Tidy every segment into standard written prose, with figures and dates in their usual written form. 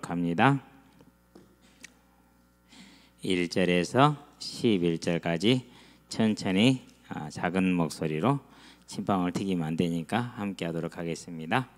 합니다. 1절에서 11절까지 천천히 작은 목소리로 침방울 튀기면 안 되니까 함께 하도록 하겠습니다.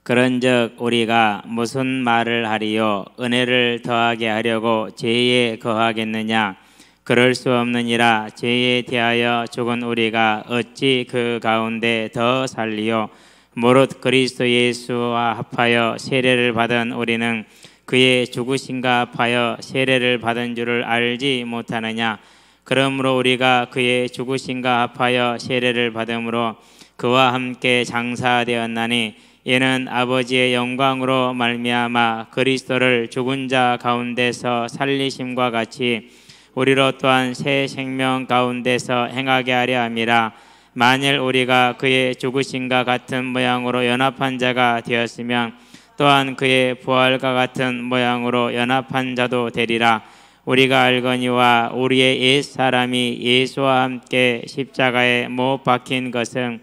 그런즉 우리가 무슨 말을 하리요? 은혜를 더하게 하려고 죄에 거하겠느냐? 그럴 수 없느니라. 죄에 대하여 죽은 우리가 어찌 그 가운데 더 살리요? 무릇 그리스도 예수와 합하여 세례를 받은 우리는 그의 죽으심과 합하여 세례를 받은 줄을 알지 못하느냐? 그러므로 우리가 그의 죽으심과 합하여 세례를 받음으로 그와 함께 장사되었나니 이는 아버지의 영광으로 말미암아 그리스도를 죽은 자 가운데서 살리심과 같이 우리로 또한 새 생명 가운데서 행하게 하려 함이라. 만일 우리가 그의 죽으심과 같은 모양으로 연합한 자가 되었으면 또한 그의 부활과 같은 모양으로 연합한 자도 되리라. 우리가 알거니와 우리의 옛 사람이 예수와 함께 십자가에 못 박힌 것은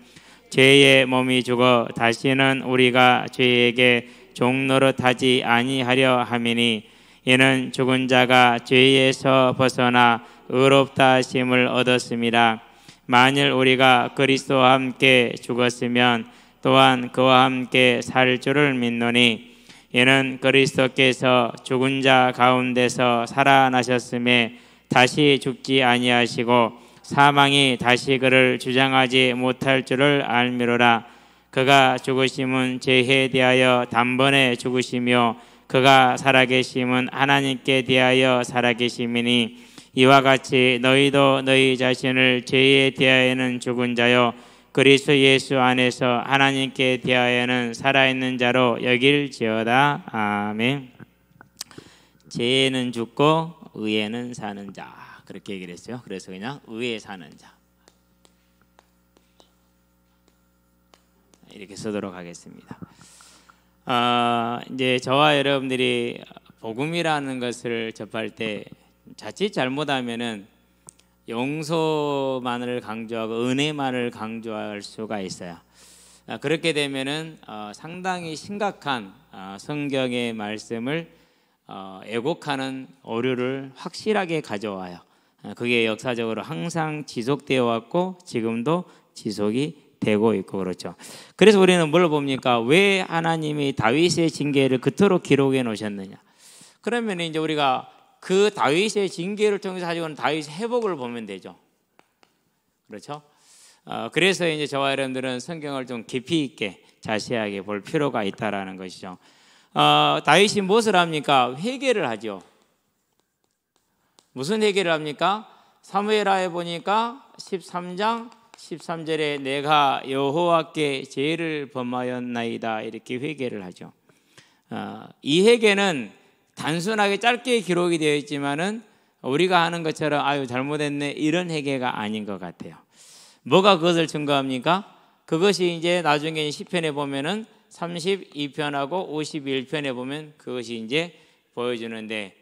죄의 몸이 죽어 다시는 우리가 죄에게 종노릇하지 아니하려 함이니 이는 죽은 자가 죄에서 벗어나 의롭다 하심을 얻었음이라. 만일 우리가 그리스도와 함께 죽었으면 또한 그와 함께 살 줄을 믿노니 이는 그리스도께서 죽은 자 가운데서 살아나셨음에 다시 죽지 아니하시고 사망이 다시 그를 주장하지 못할 줄을 알미로라. 그가 죽으심은 죄에 대하여 단번에 죽으시며 그가 살아계심은 하나님께 대하여 살아계심이니 이와 같이 너희도 너희 자신을 죄에 대하여는 죽은 자요 그리스도 예수 안에서 하나님께 대하여는 살아있는 자로 여길지어다. 아멘. 죄에는 죽고 의에는 사는 자, 그렇게 얘기를 했어요. 그래서 그냥 의에 사는 자 이렇게 쓰도록 하겠습니다. 이제 저와 여러분들이 복음이라는 것을 접할 때 자칫 잘못하면은 용서만을 강조하고 은혜만을 강조할 수가 있어요. 그렇게 되면은 상당히 심각한 성경의 말씀을 왜곡하는 오류를 확실하게 가져와요. 그게 역사적으로 항상 지속되어 왔고 지금도 지속이 되고 있고 그렇죠. 그래서 우리는 뭘 봅니까? 왜 하나님이 다윗의 징계를 그토록 기록해 놓으셨느냐? 그러면 이제 우리가 그 다윗의 징계를 통해서 가지고 있는 다윗의 회복을 보면 되죠. 그렇죠? 그래서 이제 저와 여러분들은 성경을 좀 깊이 있게 자세하게 볼 필요가 있다라는 것이죠. 다윗이 무엇을 합니까? 회개를 하죠. 무슨 회개를 합니까? 사무엘하에 보니까 13장 13절에 내가 여호와께 죄를 범하였나이다 이렇게 회개를 하죠. 이 회개는 단순하게 짧게 기록이 되어 있지만은 우리가 하는 것처럼 아유 잘못했네 이런 회개가 아닌 것 같아요. 뭐가 그것을 증거합니까? 그것이 이제 나중에 시편에 보면은 32편하고 51편에 보면 그것이 이제 보여주는데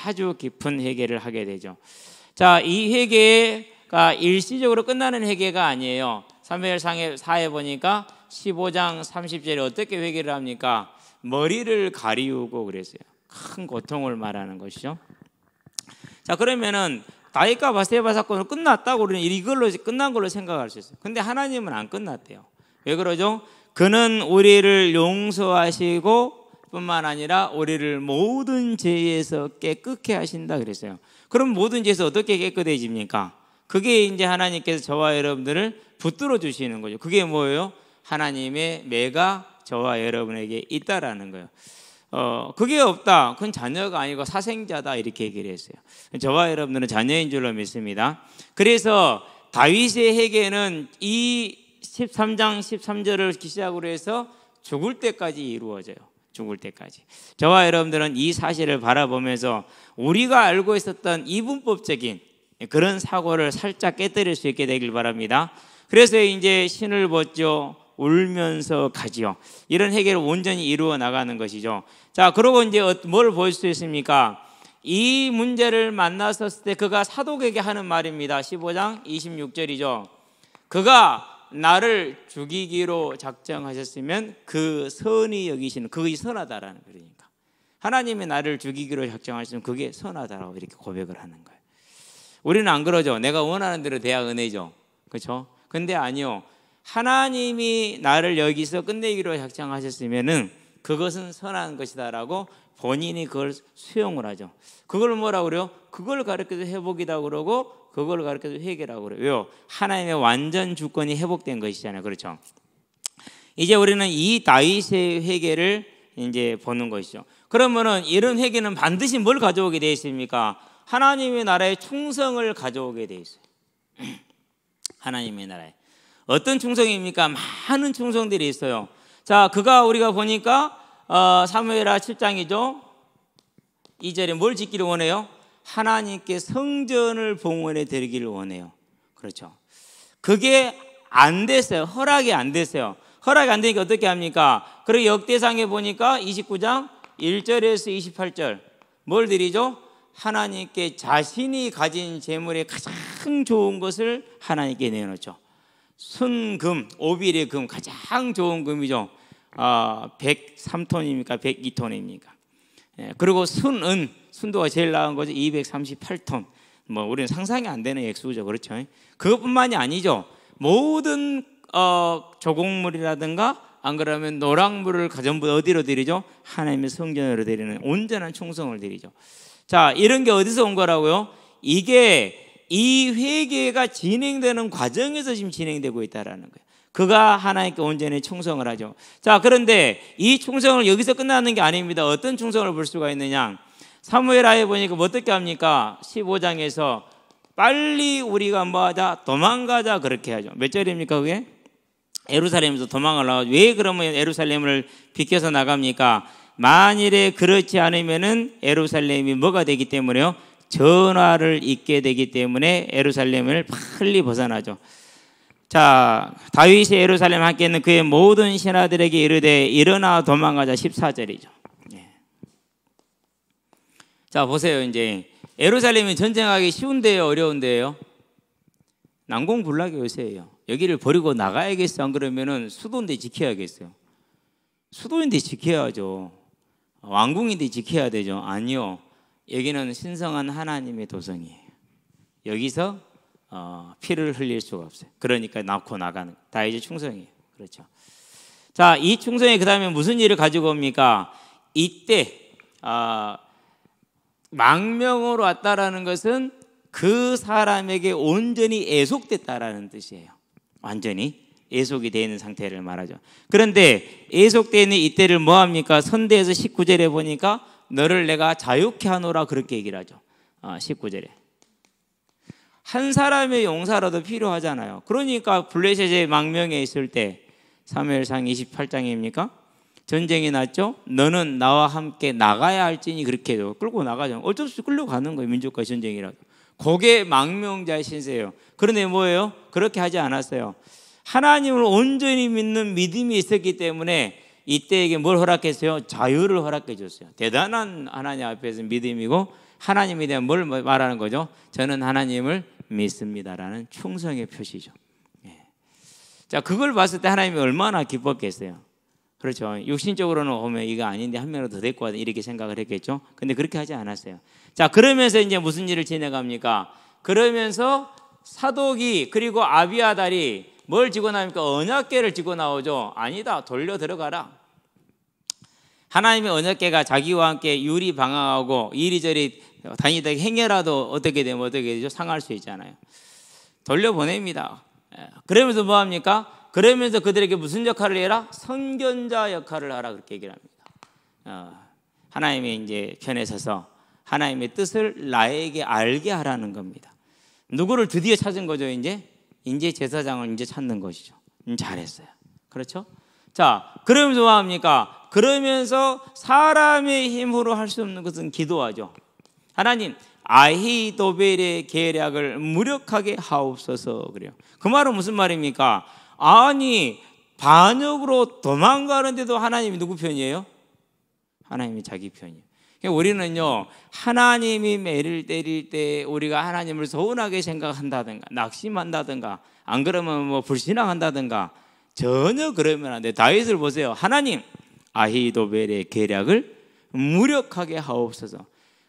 아주 깊은 회개를 하게 되죠. 자, 이 회개가 일시적으로 끝나는 회개가 아니에요. 사무엘상 4에 보니까 15장 30절에 어떻게 회개를 합니까? 머리를 가리우고 그랬어요. 큰 고통을 말하는 것이죠. 자, 그러면은 다윗과 바세바 사건은 끝났다고 우리는 이걸로 끝난 걸로 생각할 수 있어요. 근데 하나님은 안 끝났대요. 왜 그러죠? 그는 우리를 용서하시고 뿐만 아니라 우리를 모든 죄에서 깨끗게 하신다 그랬어요. 그럼 모든 죄에서 어떻게 깨끗해집니까? 그게 이제 하나님께서 저와 여러분들을 붙들어 주시는 거죠. 그게 뭐예요? 하나님의 매가 저와 여러분에게 있다라는 거예요. 그게 없다. 그건 자녀가 아니고 사생자다 이렇게 얘기를 했어요. 저와 여러분들은 자녀인 줄로 믿습니다. 그래서 다윗의 회개는 이 13장 13절을 시작으로 해서 죽을 때까지 이루어져요. 죽을 때까지. 저와 여러분들은 이 사실을 바라보면서 우리가 알고 있었던 이분법적인 그런 사고를 살짝 깨뜨릴 수 있게 되길 바랍니다. 그래서 이제 신을 벗죠. 울면서 가지요. 이런 회개를 온전히 이루어 나가는 것이죠. 자, 그러고 이제 뭘 볼 수 있습니까? 이 문제를 만났을 때 그가 사독에게 하는 말입니다. 15장 26절이죠. 그가 나를 죽이기로 작정하셨으면 그 선이 여기시는 그것이 선하다라는 거니까. 하나님이 나를 죽이기로 작정하셨으면 그게 선하다라고 이렇게 고백을 하는 거예요. 우리는 안 그러죠. 내가 원하는 대로 돼야 은혜죠. 그렇죠? 근데 아니요. 하나님이 나를 여기서 끝내기로 작정하셨으면은 그것은 선한 것이다라고 본인이 그걸 수용을 하죠. 그걸 뭐라고 그래요? 그걸 가르쳐서 회복이다 그러고 그걸 가르쳐서 회개라고 그래요. 왜요? 하나님의 완전 주권이 회복된 것이잖아요. 그렇죠? 이제 우리는 이 다윗의 회개를 이제 보는 것이죠. 그러면은 이런 회개는 반드시 뭘 가져오게 되어 있습니까? 하나님의 나라의 충성을 가져오게 되어 있어요. 하나님의 나라에 어떤 충성입니까? 많은 충성들이 있어요. 자, 그가 우리가 보니까 사무엘하 7장이죠. 2절에 뭘 짓기를 원해요? 하나님께 성전을 봉헌해 드리기를 원해요. 그렇죠. 그게 안 됐어요. 허락이 안 됐어요. 허락이 안 되니까 어떻게 합니까? 그리고 역대상에 보니까 29장 1절에서 28절 뭘 드리죠? 하나님께 자신이 가진 재물의 가장 좋은 것을 하나님께 내놓죠. 순금, 오빌의 금, 가장 좋은 금이죠. 103톤입니까? 102톤입니까? 그리고 순은, 순도가 제일 나은 거죠. 238톤. 뭐 우리는 상상이 안 되는 액수죠. 그렇죠? 그것뿐만이 아니죠. 모든 조곡물이라든가 안 그러면 노랑물을 전부 어디로 드리죠? 하나님의 성전으로 드리는 온전한 충성을 드리죠. 자, 이런 게 어디서 온 거라고요? 이게 이 회개가 진행되는 과정에서 지금 진행되고 있다라는 거예요. 그가 하나님께 온전히 충성을 하죠. 자, 그런데 이 충성을 여기서 끝나는 게 아닙니다. 어떤 충성을 볼 수가 있느냐? 사무엘하에 보니까 뭐 어떻게 합니까? 15장에서 빨리 우리가 뭐하자? 도망가자 그렇게 하죠. 몇 절입니까 그게? 예루살렘에서 도망을 나가죠. 왜 그러면 예루살렘을 비켜서 나갑니까? 만일에 그렇지 않으면은 예루살렘이 뭐가 되기 때문에요? 전화를 잊게 되기 때문에 예루살렘을 빨리 벗어나죠. 자, 다윗이 예루살렘 함께 있는 그의 모든 신하들에게 이르되 일어나 도망가자 14절이죠. 자, 보세요. 이제 예루살렘이 전쟁하기 쉬운데요, 어려운데요? 난공불락의 요새예요. 여기를 버리고 나가야겠어. 안 그러면은 수도인데 지켜야겠어요. 수도인데 지켜야죠. 왕궁인데 지켜야 되죠. 아니요. 여기는 신성한 하나님의 도성이에요. 여기서 피를 흘릴 수가 없어요. 그러니까 낳고 나가는 다윗의 충성이에요. 그렇죠. 자, 이 충성이 그 다음에 무슨 일을 가지고 옵니까? 이때 망명으로 왔다라는 것은 그 사람에게 온전히 애속됐다라는 뜻이에요. 완전히 애속이 되어 있는 상태를 말하죠. 그런데 애속되어 있는 이때를 뭐합니까? 선대에서 19절에 보니까 너를 내가 자유케 하노라 그렇게 얘기를 하죠. 19절에 한 사람의 용사라도 필요하잖아요. 그러니까 블레셋의 망명에 있을 때 사무엘상 28장입니까? 전쟁이 났죠. 너는 나와 함께 나가야 할지니 그렇게 해요. 끌고 나가죠. 어쩔 수 없이 끌려가는 거예요. 민족과 전쟁이라도. 그게 망명자의 신세예요. 그런데 뭐예요? 그렇게 하지 않았어요. 하나님을 온전히 믿는 믿음이 있었기 때문에 이때에게 뭘 허락했어요? 자유를 허락해 줬어요. 대단한 하나님 앞에서 믿음이고 하나님에 대한 뭘 말하는 거죠? 저는 하나님을 믿습니다라는 충성의 표시죠. 자, 그걸 봤을 때 하나님이 얼마나 기뻤겠어요. 그렇죠. 육신적으로는 보면 이거 아닌데 한 명이라도 더 데리고 와야 이렇게 생각을 했겠죠. 근데 그렇게 하지 않았어요. 자, 그러면서 이제 무슨 일을 진행합니까? 그러면서 사독이 그리고 아비아달이 뭘 지고 나옵니까? 언약궤를 지고 나오죠. 아니다, 돌려 들어가라. 하나님의 언약궤가 자기와 함께 유리 방황하고 이리저리 다니다 행여라도 어떻게 되면 어떻게 되죠? 상할 수 있잖아요. 돌려보냅니다. 그러면서 뭐 합니까? 그러면서 그들에게 무슨 역할을 해라? 선견자 역할을 하라 그렇게 얘기를 합니다. 하나님의 이제 편에 서서 하나님의 뜻을 나에게 알게 하라는 겁니다. 누구를 드디어 찾은 거죠? 이제 제사장을 이제 찾는 것이죠. 잘했어요. 그렇죠? 자, 그러면서 뭐 합니까? 그러면서 사람의 힘으로 할 수 없는 것은 기도하죠. 하나님, 아히도벨의 계략을 무력하게 하옵소서 그래요. 그 말은 무슨 말입니까? 아니, 반역으로 도망가는데도 하나님이 누구 편이에요? 하나님이 자기 편이에요. 우리는요, 하나님이 매를 때릴 때 우리가 하나님을 서운하게 생각한다든가 낙심한다든가 안 그러면 뭐 불신앙한다든가 전혀 그러면 안 돼. 다윗을 보세요. 하나님, 아히도벨의 계략을 무력하게 하옵소서.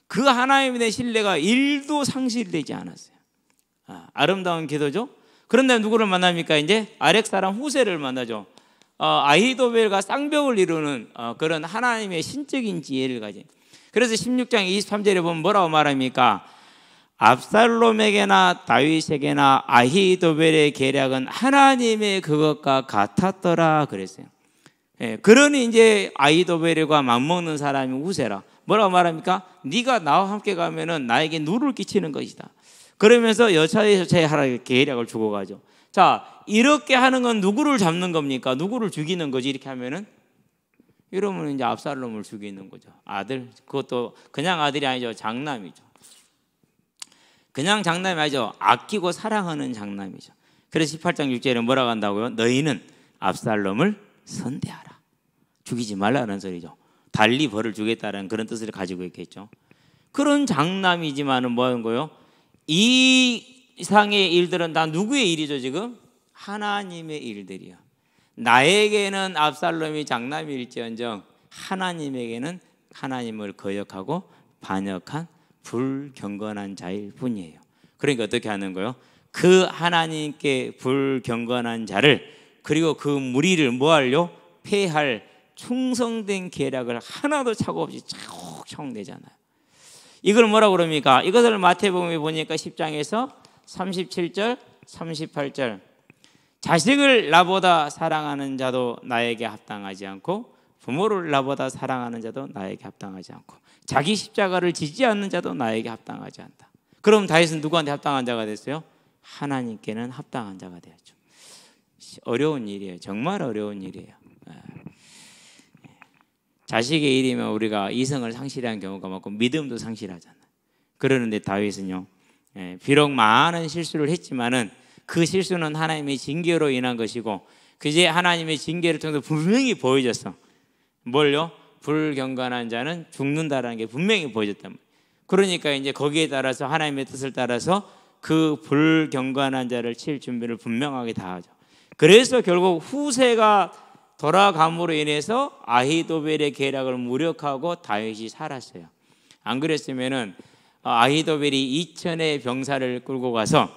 그 하나님에 대한 신뢰가 1도 상실되지 않았어요. 아름다운 기도죠. 그런데 누구를 만납니까? 이제 아렉 사람 후세를 만나죠. 아히도벨과 쌍벽을 이루는 그런 하나님의 신적인 지혜를 가진. 그래서 16장 23절에 보면 뭐라고 말합니까? 압살롬에게나 다윗에게나 아히도벨의 계략은 하나님의 그것과 같았더라 그랬어요. 예, 그러니 이제 아히도벨과 맞먹는 사람이 후세라. 뭐라고 말합니까? 네가 나와 함께 가면은 나에게 누를 끼치는 것이다. 그러면서 여차에 하나님의 계략을 주고 가죠. 자, 이렇게 하는 건 누구를 잡는 겁니까? 누구를 죽이는 거지? 이렇게 하면은 이러면 이제 압살롬을 죽이는 거죠. 아들, 그것도 그냥 아들이 아니죠. 장남이죠. 그냥 장남이 아니죠. 아끼고 사랑하는 장남이죠. 그래서 18장 6절에 뭐라고 한다고요? 너희는 압살롬을 선대하라. 죽이지 말라는 소리죠. 달리 벌을 주겠다는 그런 뜻을 가지고 있겠죠. 그런 장남이지만은 뭐 하는 거예요? 이 이상의 일들은 다 누구의 일이죠 지금? 하나님의 일들이야. 나에게는 압살롬이 장남일지언정 하나님에게는 하나님을 거역하고 반역한 불경건한 자일 뿐이에요. 그러니까 어떻게 하는 거예요? 그 하나님께 불경건한 자를 그리고 그 무리를 뭐하려? 폐할 충성된 계략을 하나도 착오 없이 차곡차곡 내잖아요. 이걸 뭐라고 그럽니까? 이것을 마태복음에 보니까 10장에서 37절 38절 자식을 나보다 사랑하는 자도 나에게 합당하지 않고 부모를 나보다 사랑하는 자도 나에게 합당하지 않고 자기 십자가를 지지 않는 자도 나에게 합당하지 않다. 그럼 다윗은 누구한테 합당한 자가 됐어요? 하나님께는 합당한 자가 되었죠. 어려운 일이에요. 정말 어려운 일이에요. 자식의 일이면 우리가 이성을 상실하는 경우가 많고 믿음도 상실하잖아요. 그러는데 다윗은요, 비록 많은 실수를 했지만은 그 실수는 하나님의 징계로 인한 것이고 그제 하나님의 징계를 통해서 분명히 보여줬어. 뭘요? 불경건한 자는 죽는다라는 게 분명히 보여줬단 말이에요. 그러니까 이제 거기에 따라서 하나님의 뜻을 따라서 그 불경건한 자를 칠 준비를 분명하게 다 하죠. 그래서 결국 후세가 돌아감으로 인해서 아히도벨의 계략을 무력하고 다윗이 살았어요. 안 그랬으면은 아히도벨이 2천의 병사를 끌고 가서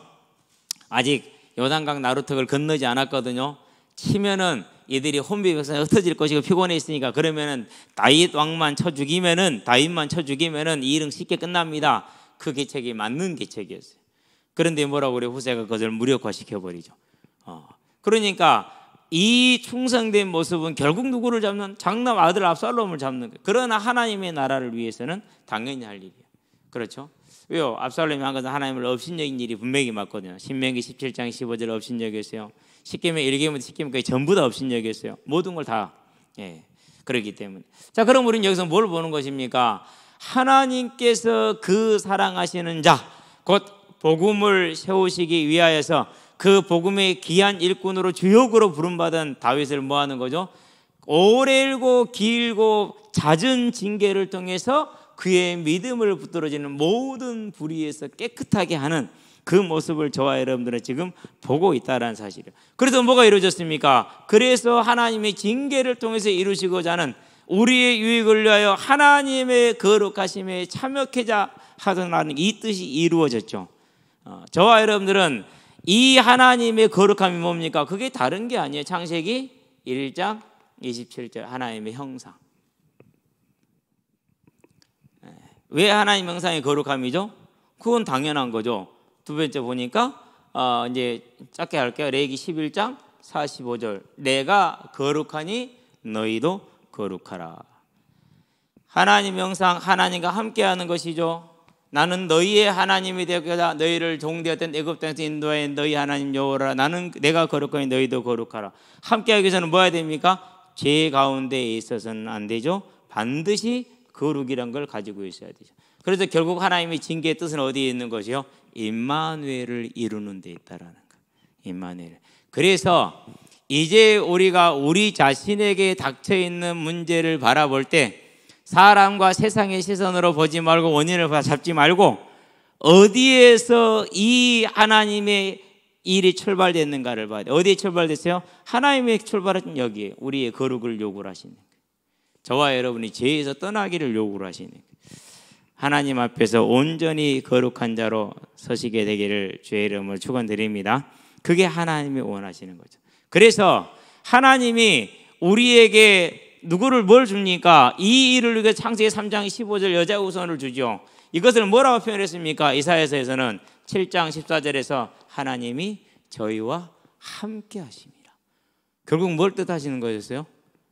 아직 요단강 나루턱을 건너지 않았거든요. 치면은 이들이 혼비백산에 흩어질 것이고 피곤해 있으니까 그러면은 다윗만 쳐 죽이면은 이 일은 쉽게 끝납니다. 그 계책이 맞는 계책이었어요. 그런데 뭐라고 그래? 후세가 그것을 무력화시켜 버리죠. 그러니까 이 충성된 모습은 결국 누구를 잡는? 장남 아들 압살롬을 잡는 거예요. 그러나 하나님의 나라를 위해서는 당연히 할 일이에요. 그렇죠? 왜요? 압살롬이 한 것은 하나님을 업신여긴 일이 분명히 맞거든요. 신명기 17장 15절 업신여겼어요. 십계명 1계명부터 10계명까지 전부 다 업신여겼어요. 모든 걸 다. 그렇기 때문에. 자, 그럼 우리는 여기서 뭘 보는 것입니까? 하나님께서 그 사랑하시는 자, 곧 복음을 세우시기 위하여서 그 복음의 귀한 일꾼으로 주역으로 부름받은 다윗을 뭐 하는 거죠? 오래고 길고 잦은 징계를 통해서 그의 믿음을 붙들어지는 모든 불의에서 깨끗하게 하는 그 모습을 저와 여러분들은 지금 보고 있다는 사실이에요. 그래서 뭐가 이루어졌습니까? 그래서 하나님의 징계를 통해서 이루시고자 하는 우리의 유익을 위하여 하나님의 거룩하심에 참여케자 하더라는 이 뜻이 이루어졌죠. 저와 여러분들은 이 하나님의 거룩함이 뭡니까? 그게 다른 게 아니에요. 창세기 1장 27절 하나님의 형상. 왜 하나님 형상의 거룩함이죠? 그건 당연한 거죠. 두 번째 보니까 이제 짧게 할게요. 레위기 11장 45절 내가 거룩하니 너희도 거룩하라. 하나님 형상 하나님과 함께하는 것이죠. 나는 너희의 하나님이 되었다. 너희를 종되었던 애굽 땅에서 인도하여 너희 하나님 여호와라. 나는 내가 거룩하니 너희도 거룩하라. 함께하기 위해서는 뭐 해야 됩니까? 죄 가운데 있어서는 안 되죠. 반드시 거룩이란 걸 가지고 있어야 되죠. 그래서 결국 하나님의 징계의 뜻은 어디에 있는 것이요? 임마누엘을 이루는 데 있다라는 거. 임마누엘. 그래서 이제 우리가 우리 자신에게 닥쳐 있는 문제를 바라볼 때 사람과 세상의 시선으로 보지 말고 원인을 잡지 말고 어디에서 이 하나님의 일이 출발됐는가를 봐야 돼. 어디에 출발됐어요? 하나님의 출발은 여기에 우리의 거룩을 요구를 하시는 거예요. 저와 여러분이 죄에서 떠나기를 요구를 하시는 거예요. 하나님 앞에서 온전히 거룩한 자로 서시게 되기를 주의 이름으로 축원드립니다. 그게 하나님이 원하시는 거죠. 그래서 하나님이 우리에게 누구를 뭘 줍니까? 이 일을 위해 창세기 3장 15절 여자 우선을 주죠. 이것을 뭐라고 표현했습니까? 이사야서에서는 7장 14절에서 하나님이 저희와 함께 하십니다. 결국 뭘 뜻하시는 거였어요?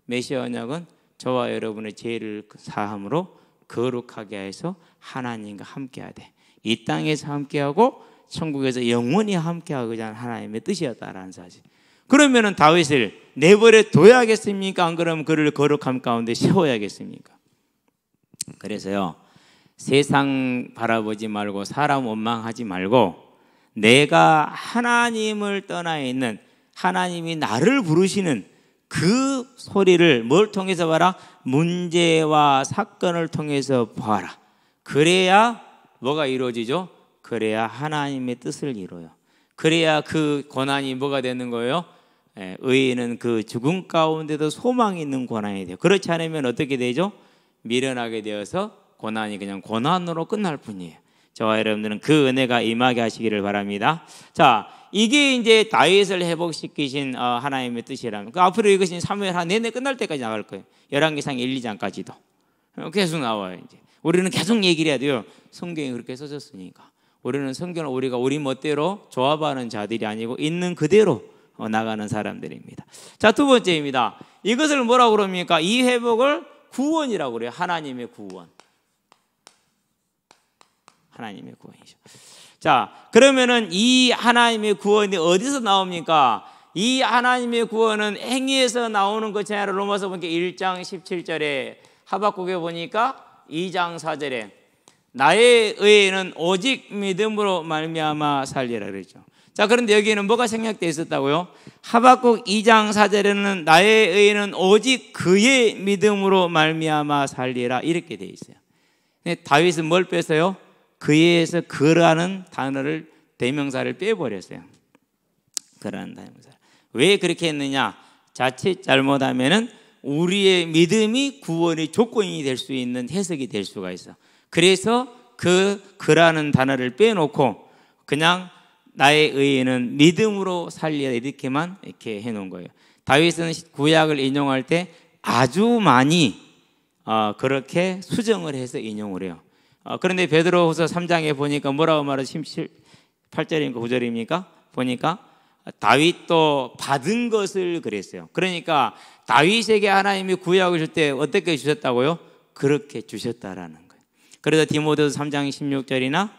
메시아 언약은 저와 여러분의 죄를 사함으로 거룩하게 해서 하나님과 함께 하되 이 땅에서 함께하고 천국에서 영원히 함께하고자 하는 하나님의 뜻이었다라는 사실. 그러면은 다윗을 내버려 둬야겠습니까? 안 그러면 그를 거룩함 가운데 세워야겠습니까? 그래서요, 세상 바라보지 말고 사람 원망하지 말고 내가 하나님을 떠나 있는 하나님이 나를 부르시는 그 소리를 뭘 통해서 봐라? 문제와 사건을 통해서 봐라. 그래야 뭐가 이루어지죠? 그래야 하나님의 뜻을 이루어요. 그래야 그 고난이 뭐가 되는 거예요? 의인은 그 죽음 가운데도 소망이 있는 고난이 돼요. 그렇지 않으면 어떻게 되죠? 미련하게 되어서 고난이 그냥 고난으로 끝날 뿐이에요. 저와 여러분들은 그 은혜가 임하게 하시기를 바랍니다. 자, 이게 이제 다윗을 회복시키신 하나님의 뜻이라면 그 앞으로 이것이 사무엘 한 내내 끝날 때까지 나갈 거예요. 열왕기상 1, 2장까지도 계속 나와요. 이제 우리는 계속 얘기를 해야 돼요. 성경이 그렇게 써졌으니까. 우리는 성경을 우리가 우리 멋대로 조합하는 자들이 아니고 있는 그대로 나가는 사람들입니다. 자, 두 번째입니다. 이것을 뭐라고 그럽니까? 이 회복을 구원이라고 그래요. 하나님의 구원. 하나님의 구원이죠. 자, 그러면은 이 하나님의 구원이 어디서 나옵니까? 이 하나님의 구원은 행위에서 나오는 것이 아니라 로마서 보니까 1장 17절에 하박국에 보니까 2장 4절에 나의 의는 오직 믿음으로 말미암아 살리라 그랬죠. 자, 그런데 여기에는 뭐가 생략되어 있었다고요? 하박국 2장 4절에는 나의 의는 오직 그의 믿음으로 말미암아 살리라 이렇게 되어 있어요. 근데 다윗은 뭘 뺐어요? 그에서 그라는 단어를 대명사를 빼버렸어요. 그라는 대명사. 왜 그렇게 했느냐? 자칫 잘못하면은 우리의 믿음이 구원의 조건이 될 수 있는 해석이 될 수가 있어. 그래서 그라는 단어를 빼놓고 그냥 나의 의인은 믿음으로 살리라 이렇게만 이렇게 해놓은 거예요. 다윗은 구약을 인용할 때 아주 많이 그렇게 수정을 해서 인용을 해요. 그런데 베드로후서 3장에 보니까 뭐라고 말하죠? 8절입니까? 9절입니까? 보니까 다윗도 받은 것을 그랬어요. 그러니까 다윗에게 하나님이 구약을 줄 때 어떻게 주셨다고요? 그렇게 주셨다라는 거예요. 그래서 디모데후서 3장 16절이나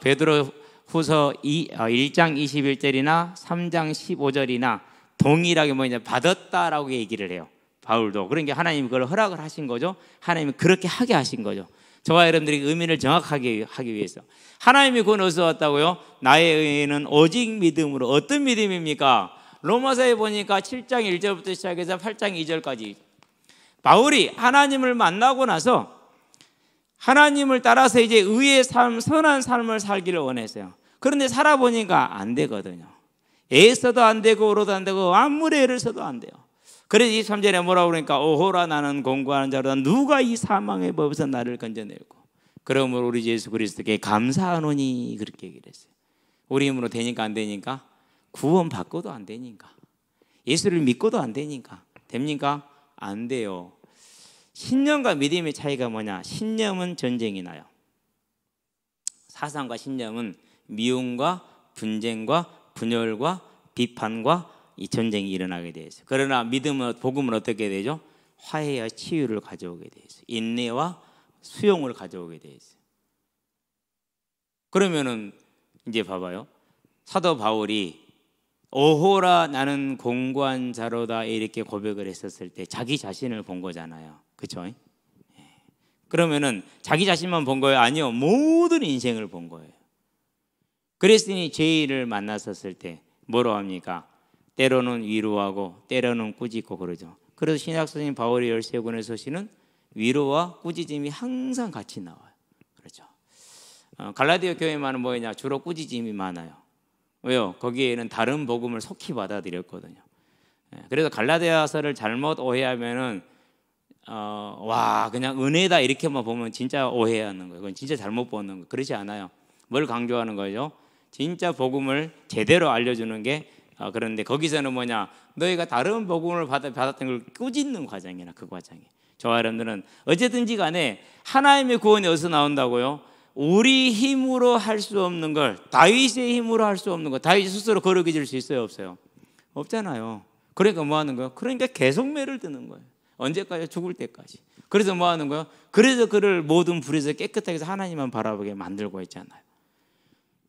베드로후서 1장 21절이나 3장 15절이나 동일하게 뭐냐 받았다라고 얘기를 해요. 바울도. 그러니까 하나님이 그걸 허락을 하신 거죠. 하나님이 그렇게 하게 하신 거죠. 저와 여러분들이 의미를 정확하게 하기 위해서. 하나님이 구원 어디서 왔다고요? 나의 의는 오직 믿음으로. 어떤 믿음입니까? 로마서에 보니까 7장 1절부터 시작해서 8장 2절까지 바울이 하나님을 만나고 나서 하나님을 따라서 이제 의의 삶, 선한 삶을 살기를 원했어요. 그런데 살아보니까 안 되거든요. 애써도 안 되고 울어도 안 되고 아무리 애를 써도 안 돼요. 그래서 23절에 뭐라고 그러니까 오호라 나는 공고하는 자로다 누가 이 사망의 법에서 나를 건져내고 그러므로 우리 예수 그리스도께 감사하노니 그렇게 얘기를 했어요. 우리 힘으로 되니까 안 되니까 구원 받고도 안 되니까 예수를 믿고도 안 되니까 됩니까? 안 돼요. 신념과 믿음의 차이가 뭐냐? 신념은 전쟁이 나요. 사상과 신념은 미움과 분쟁과 분열과 비판과 이 전쟁이 일어나게 되어 있어요. 그러나 믿음은 복음은 어떻게 되죠? 화해와 치유를 가져오게 되어 있어요. 인내와 수용을 가져오게 되어 있어요. 그러면은 이제 봐봐요. 사도 바울이 오호라 나는 공고한 자로다 이렇게 고백을 했었을 때 자기 자신을 본 거잖아요. 그렇죠? 그러면은 자기 자신만 본 거예요? 아니요. 모든 인생을 본 거예요. 그랬으니 죄인을 만났었을 때 뭐로 합니까? 때로는 위로하고 때로는 꾸짖고 그러죠. 그래서 신약 선생님 바울의 13권의 서신은 위로와 꾸짖음이 항상 같이 나와요. 그렇죠. 갈라디아 교회만은 뭐냐? 주로 꾸짖음이 많아요. 왜요? 거기에는 다른 복음을 속히 받아들였거든요. 그래서 갈라디아서를 잘못 오해하면은 와 그냥 은혜다 이렇게만 보면 진짜 오해하는 거예요. 그건 진짜 잘못 보는 거예요. 그렇지 않아요. 뭘 강조하는 거죠? 진짜 복음을 제대로 알려주는 게 그런데 거기서는 뭐냐? 너희가 다른 복음을 받았던 걸 꾸짖는 과정이나 그 과정이. 저와 여러분들은 어쨌든지 간에 하나님의 구원이 어디서 나온다고요? 우리 힘으로 할 수 없는 걸, 다윗의 힘으로 할 수 없는 거, 다윗이 스스로 거룩해질 수 있어요, 없어요? 없잖아요. 그러니까 뭐 하는 거예요? 그러니까 계속 매를 드는 거예요. 언제까지? 죽을 때까지. 그래서 뭐 하는 거예요? 그래서 그를 모든 불에서 깨끗하게 해서 하나님만 바라보게 만들고 있잖아요.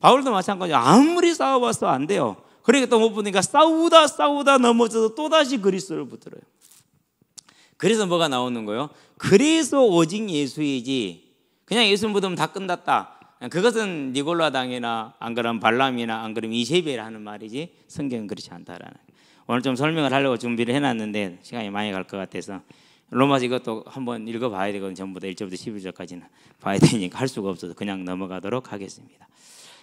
바울도 마찬가지예요. 아무리 싸워봤어 안 돼요. 그러니까 또 못 보니까 싸우다 넘어져서 또다시 그리스도를 붙들어요. 그래서 뭐가 나오는 거예요? 그래서 오직 예수이지 그냥 예수 믿으면 다 끝났다. 그것은 니골라당이나 안 그러면 발람이나 안 그러면 이세벨 하는 말이지 성경은 그렇지 않다라는. 오늘 좀 설명을 하려고 준비를 해놨는데 시간이 많이 갈 것 같아서 로마서 이것도 한번 읽어봐야 되거든요. 전부 다 1절부터 11절까지는 봐야 되니까 할 수가 없어서 그냥 넘어가도록 하겠습니다.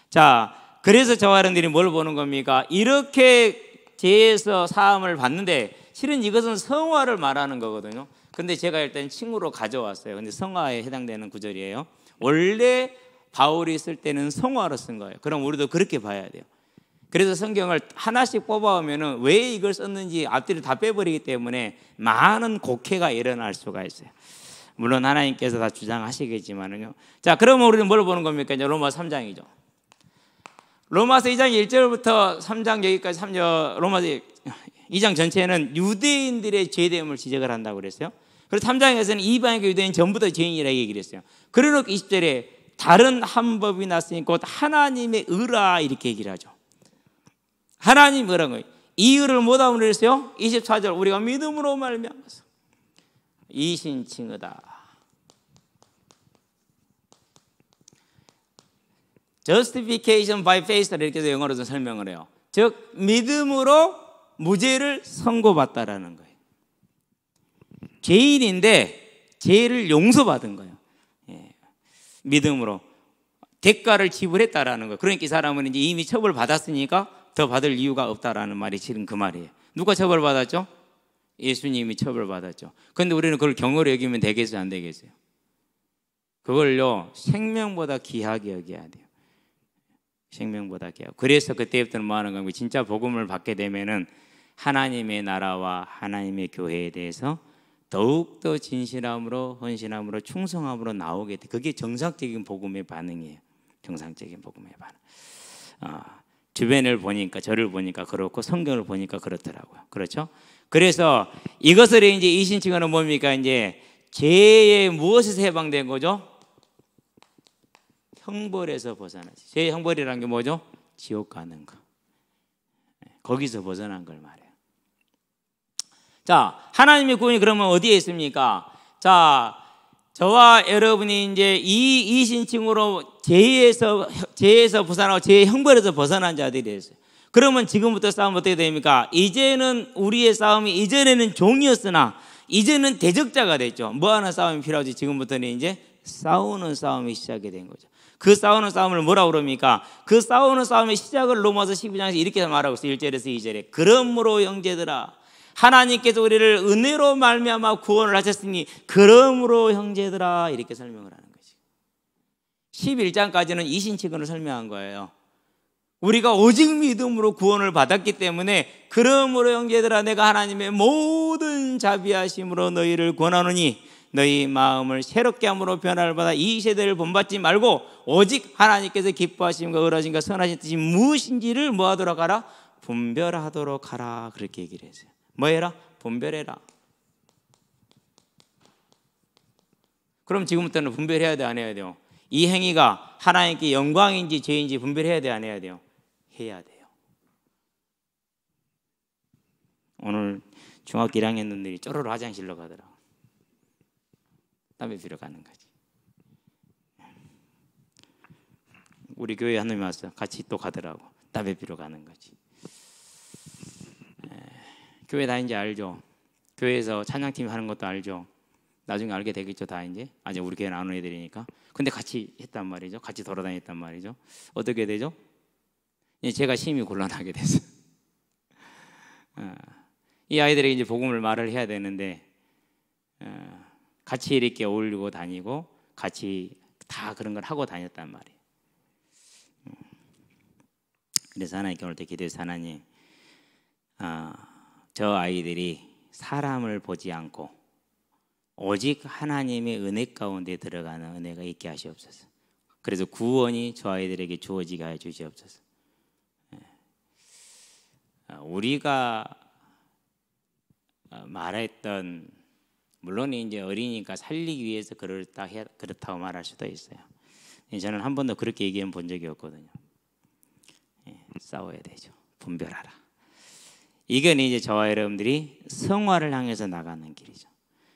자, 그래서 저와 여러분들이 뭘 보는 겁니까? 이렇게 죄에서 사함을 받는데 실은 이것은 성화를 말하는 거거든요. 근데 제가 일단 친구로 가져왔어요. 근데 성화에 해당되는 구절이에요. 원래 바울이 쓸 때는 성화로 쓴 거예요. 그럼 우리도 그렇게 봐야 돼요. 그래서 성경을 하나씩 뽑아오면은 왜 이걸 썼는지 앞뒤를 다 빼버리기 때문에 많은 곡해가 일어날 수가 있어요. 물론 하나님께서 다 주장하시겠지만은요. 자, 그러면 우리는 뭘 보는 겁니까? 이제 로마서 3장이죠. 로마서 2장 1절부터 3장 여기까지 3절 로마서 2장 전체는 유대인들의 죄됨을 지적을 한다고 그랬어요. 그래서 3장에서는 이방인과 유대인 전부 다 죄인이라고 얘기를 했어요. 그러놓고 20절에 다른 한 법이 났으니 곧 하나님의 의라 이렇게 얘기를 하죠. 하나님 의라는 거예요. 이 의를 뭐라고 그랬어요? 24절 우리가 믿음으로 말미암아서 이신칭의다. Justification by faith 이렇게 해서 영어로도 설명을 해요. 즉 믿음으로 무죄를 선고받다라는 거예요. 죄인인데 죄를 용서받은 거예요. 믿음으로 대가를 지불했다라는 거예요. 그러니까 이 사람은 이제 이미 처벌받았으니까 더 받을 이유가 없다라는 말이 실은 그 말이에요. 누가 처벌받았죠? 예수님이 처벌받았죠. 그런데 우리는 그걸 경으로 여기면 되겠어요? 안 되겠어요? 그걸요 생명보다 귀하게 여겨야 돼요. 생명보다 귀하고. 그래서 그때부터는 뭐 하는 거예요? 진짜 복음을 받게 되면은 하나님의 나라와 하나님의 교회에 대해서 더욱더 진실함으로 헌신함으로 충성함으로 나오게 돼. 그게 정상적인 복음의 반응이에요. 정상적인 복음의 반응. 주변을 보니까 저를 보니까 그렇고 성경을 보니까 그렇더라고요. 그렇죠? 그래서 이것을 이제 이신칭의는 뭡니까? 이제 죄의 무엇에서 해방된 거죠? 형벌에서 벗어나지. 죄의 형벌이라는 게 뭐죠? 지옥 가는 거. 거기서 벗어난 걸 말해요. 자, 하나님의 구원이 그러면 어디에 있습니까? 자, 저와 여러분이 이제 이 이신칭으로 죄에서 벗어나고 죄의 형벌에서 벗어난 자들이 있어요. 그러면 지금부터 싸움은 어떻게 됩니까? 이제는 우리의 싸움이 이전에는 종이었으나 이제는 대적자가 됐죠. 뭐 하나 싸움이 필요하지? 지금부터는 이제 싸우는 싸움이 시작이 된 거죠. 그 싸우는 싸움을 뭐라고 그럽니까? 그 싸우는 싸움의 시작을 로마서 12장에서 이렇게 말하고 있어요. 1절에서 2절에 그러므로 형제들아 하나님께서 우리를 은혜로 말미암아 구원을 하셨으니 그러므로 형제들아 이렇게 설명을 하는 거지. 11장까지는 이신칭의를 설명한 거예요. 우리가 오직 믿음으로 구원을 받았기 때문에 그러므로 형제들아 내가 하나님의 모든 자비하심으로 너희를 권하노니 너희 마음을 새롭게 함으로 변화를 받아 이 세대를 본받지 말고 오직 하나님께서 기뻐하심과 의로하심과 선하신 뜻이 무엇인지를 뭐하도록 하라? 분별하도록 하라. 그렇게 얘기를 했어요. 뭐 해라? 분별해라. 그럼 지금부터는 분별해야 돼, 안 해야 돼요? 이 행위가 하나님께 영광인지 죄인지 분별해야 돼, 안 해야 돼요? 해야 돼요. 오늘 중학교 1학년 놈들이 쪼르르 화장실로 가더라고. 담배 피러 가는 거지. 우리 교회 한 놈이 왔어. 같이 또 가더라고. 담배 피러 가는 거지. 교회 다니는지 알죠? 교회에서 찬양팀 하는 것도 알죠? 나중에 알게 되겠죠, 다 이제. 아직 우리 교회 나오는 애들이니까. 근데 같이 했단 말이죠. 같이 돌아다녔단 말이죠. 어떻게 되죠? 제가 심히 곤란하게 됐어요. 이 아이들에게 이제 복음을 말을 해야 되는데 같이 이렇게 어울리고 다니고 같이 다 그런 걸 하고 다녔단 말이에요. 그래서 하나님께 올 때 기도해서 하나님, 저 아이들이 사람을 보지 않고 오직 하나님의 은혜 가운데 들어가는 은혜가 있게 하시옵소서. 그래서 구원이 저 아이들에게 주어지게 해 주시옵소서. 우리가 말했던, 물론 이제 어리니까 살리기 위해서 그렇다고 말할 수도 있어요. 저는 한 번도 그렇게 얘기해 본 적이 없거든요. 싸워야 되죠. 분별하라. 이건 이제 저와 여러분들이 성화를 향해서 나가는 길이죠.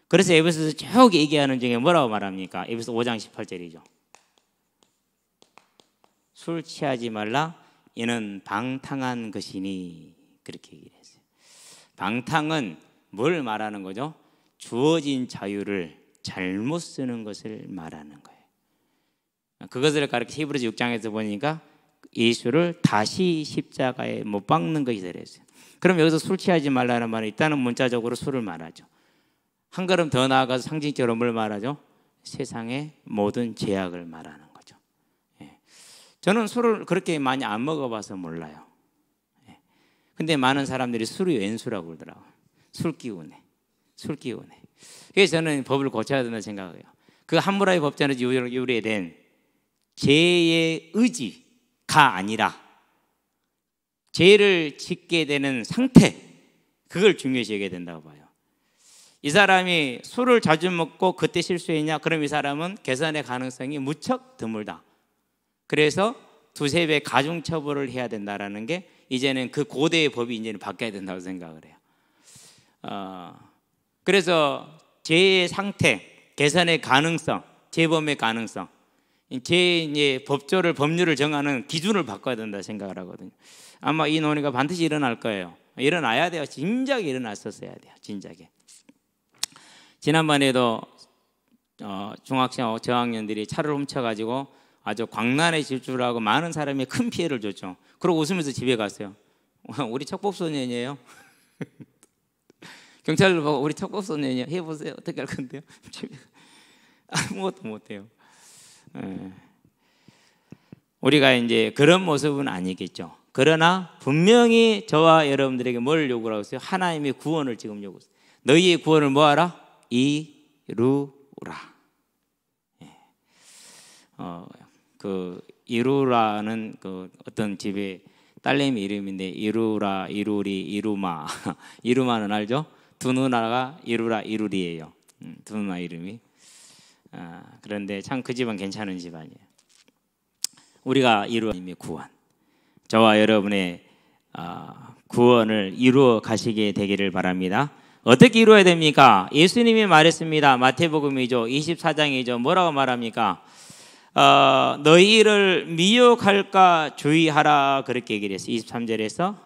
그래서 에베소서 쭉 얘기하는 중에 뭐라고 말합니까? 에베소 5장 18절이죠. 술 취하지 말라, 이는 방탕한 것이니. 그렇게 얘기를 했어요. 방탕은 뭘 말하는 거죠? 주어진 자유를 잘못 쓰는 것을 말하는 거예요. 그것을 가르쳐 히브리서 6장에서 보니까 예수를 다시 십자가에 못 박는 것이 되랬어요. 그럼 여기서 술 취하지 말라는 말은 일단은 문자적으로 술을 말하죠. 한 걸음 더 나아가서 상징적으로 뭘 말하죠? 세상의 모든 죄악을 말하는 거죠. 저는 술을 그렇게 많이 안 먹어봐서 몰라요. 근데 많은 사람들이 술이 왼수라고 그러더라고요. 술 기운에. 그래서 저는 법을 고쳐야 된다고 생각해요. 그 함무라비 법전에서 유래된 죄의 의지가 아니라 죄를 짓게 되는 상태, 그걸 중요시 여겨야 된다고 봐요. 이 사람이 술을 자주 먹고 그때 실수했냐? 그럼 이 사람은 개선의 가능성이 무척 드물다. 그래서 두세 배 가중처벌을 해야 된다라는 게 이제는 그 고대의 법이 이제는 바뀌어야 된다고 생각을 해요. 그래서 죄의 상태, 개선의 가능성, 재범의 가능성, 이제 법률을 정하는 기준을 바꿔야 된다 생각을 하거든요. 아마 이 논의가 반드시 일어날 거예요. 일어나야 돼요. 진작에 일어났었어야 돼요. 진작에. 지난번에도 중학생 저학년들이 차를 훔쳐가지고 아주 광란에 질주하고 많은 사람이 큰 피해를 줬죠. 그러고 웃으면서 집에 갔어요. 우리 척법소년이에요. 경찰을 보고 우리 척법소년이에요. 해보세요. 어떻게 할 건데요? 아무것도 못해요. 우리가 이제 그런 모습은 아니겠죠. 그러나 분명히 저와 여러분들에게 뭘 요구하고 있어요? 하나님의 구원을 지금 요구했어요. 너희의 구원을 뭐하라? 이루라. 그 이루라는 그 어떤 집의 딸내미 이름인데 이루라, 이루리, 이루마. 이루마는 알죠? 두 누나가 이루라, 이루리예요. 두 누나 이름이. 그런데 참 그 집은 괜찮은 집안이에요. 우리가 이루어 하나님의 구원, 저와 여러분의 구원을 이루어 가시게 되기를 바랍니다. 어떻게 이루어야 됩니까? 예수님이 말했습니다. 마태복음이죠. 24장이죠. 뭐라고 말합니까? 너희를 미혹할까 주의하라, 그렇게 얘기를 했어요. 23절에서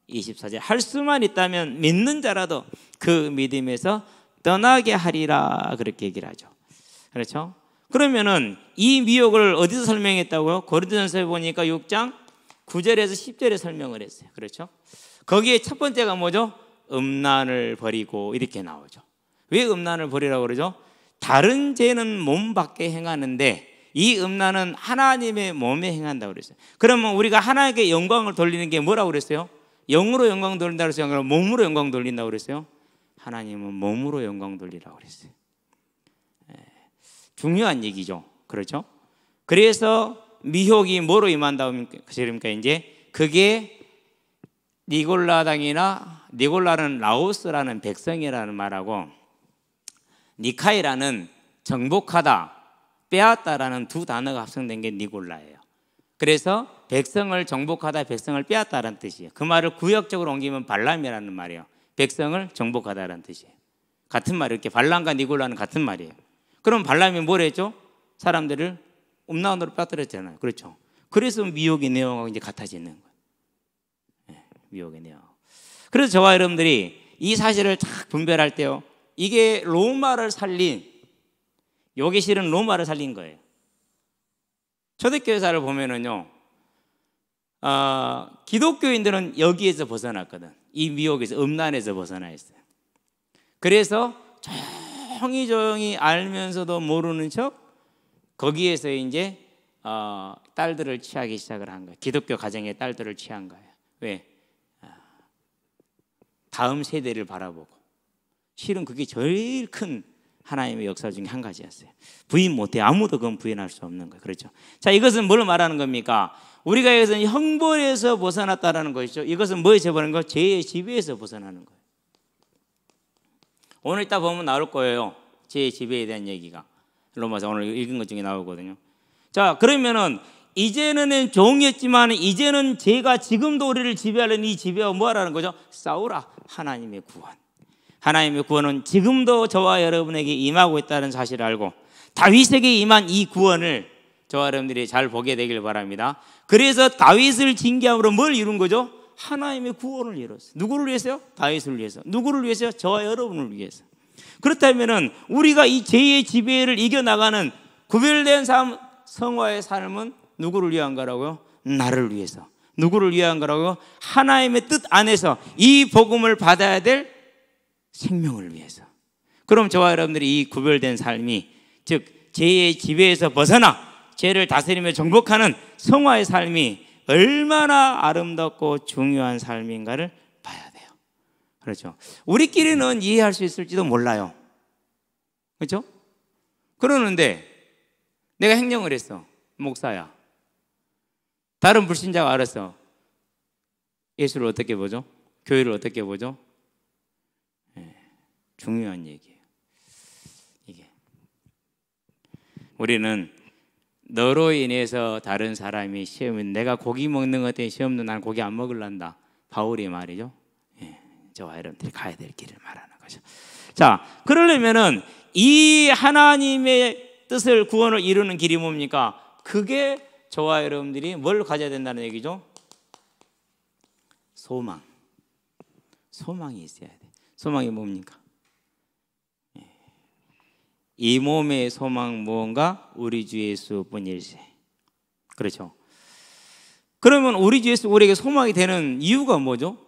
24절. 할 수만 있다면 믿는 자라도 그 믿음에서 떠나게 하리라, 그렇게 얘기를 하죠. 그렇죠? 그러면은 이 미혹을 어디서 설명했다고요? 고린도전서에 보니까 6장 9절에서 10절에 설명을 했어요. 그렇죠? 거기에 첫 번째가 뭐죠? 음란을 버리고, 이렇게 나오죠. 왜 음란을 버리라고 그러죠? 다른 죄는 몸 밖에 행하는데 이 음란은 하나님의 몸에 행한다고 그랬어요. 그러면 우리가 하나님께 영광을 돌리는 게 뭐라고 그랬어요? 영으로 영광 돌린다고 그랬어요? 아니면 몸으로 영광 돌린다고 그랬어요? 하나님은 몸으로 영광 돌리라고 그랬어요. 중요한 얘기죠. 그렇죠? 그래서 미혹이 뭐로 임한다고 그러니까 이제 그게 니골라는 라오스라는 백성이라는 말하고 니카이라는 정복하다, 빼앗다라는 두 단어가 합성된 게 니골라예요. 그래서 백성을 정복하다, 백성을 빼앗다라는 뜻이에요. 그 말을 구역적으로 옮기면 발람이라는 말이에요. 백성을 정복하다라는 뜻이에요. 같은 말, 이렇게 발람과 니골라는 같은 말이에요. 그럼 발람이 뭘 했죠? 사람들을 음란으로 빠뜨렸잖아요. 그렇죠? 그래서 미혹의 내용하고 이제 같아지는 거예요. 미혹의 내용. 그래서 저와 여러분들이 이 사실을 딱 분별할 때요, 이게 로마를 살린, 요게 실은 로마를 살린 거예요. 초대교회사를 보면은요, 기독교인들은 여기에서 벗어났거든. 이 미혹에서, 음란에서 벗어나 있어요. 그래서 조용히 알면서도 모르는 척 거기에서 이제 딸들을 취하기 시작을 한 거예요. 기독교 가정의 딸들을 취한 거예요. 왜? 다음 세대를 바라보고. 실은 그게 제일 큰 하나님의 역사 중에 한 가지였어요. 부인 못해. 아무도 그건 부인할 수 없는 거예요. 그렇죠? 자, 이것은 뭘 말하는 겁니까? 우리가 여기서 형벌에서 벗어났다라는 것이죠. 이것은 뭐에서 벗어나는 거? 죄의 지배에서 벗어나는 거예요. 오늘 이따 보면 나올 거예요. 죄의 지배에 대한 얘기가. 로마서 오늘 읽은 것 중에 나오거든요. 자, 그러면은 이제는 종이었지만 이제는 죄가 지금도 우리를 지배하는 이 지배와 뭐하라는 거죠? 싸우라. 하나님의 구원. 하나님의 구원은 지금도 저와 여러분에게 임하고 있다는 사실을 알고 다윗에게 임한 이 구원을 저와 여러분들이 잘 보게 되길 바랍니다. 그래서 다윗을 징계함으로 뭘 이룬 거죠? 하나님의 구원을 이뤘어요. 누구를 위해서요? 다윗을 위해서. 누구를 위해서요? 저와 여러분을 위해서. 그렇다면 우리가 이 죄의 지배를 이겨나가는 구별된 삶, 성화의 삶은 누구를 위한 거라고요? 나를 위해서. 누구를 위한 거라고요? 하나님의 뜻 안에서 이 복음을 받아야 될 생명을 위해서. 그럼 저와 여러분들이 이 구별된 삶이, 즉 죄의 지배에서 벗어나 죄를 다스리며 정복하는 성화의 삶이 얼마나 아름답고 중요한 삶인가를 봐야 돼요. 그렇죠? 우리끼리는 이해할 수 있을지도 몰라요. 그렇죠? 그러는데 내가 행령을 했어. 목사야. 다른 불신자가 알았어. 예수를 어떻게 보죠? 교회를 어떻게 보죠? 중요한 얘기예요. 이게 우리는 너로 인해서 다른 사람이 시험은, 내가 고기 먹는 것 때문에 시험도 난 고기 안 먹을란다. 바울이 말이죠. 저와 여러분들이 가야 될 길을 말하는 거죠. 자, 그러려면은 이 하나님의 뜻을, 구원을 이루는 길이 뭡니까? 그게 저와 여러분들이 뭘 가져야 된다는 얘기죠? 소망. 소망이 있어야 돼. 소망이 뭡니까? 이 몸의 소망 무언가? 우리 주 예수뿐일세. 그렇죠? 그러면 우리 주 예수 우리에게 소망이 되는 이유가 뭐죠?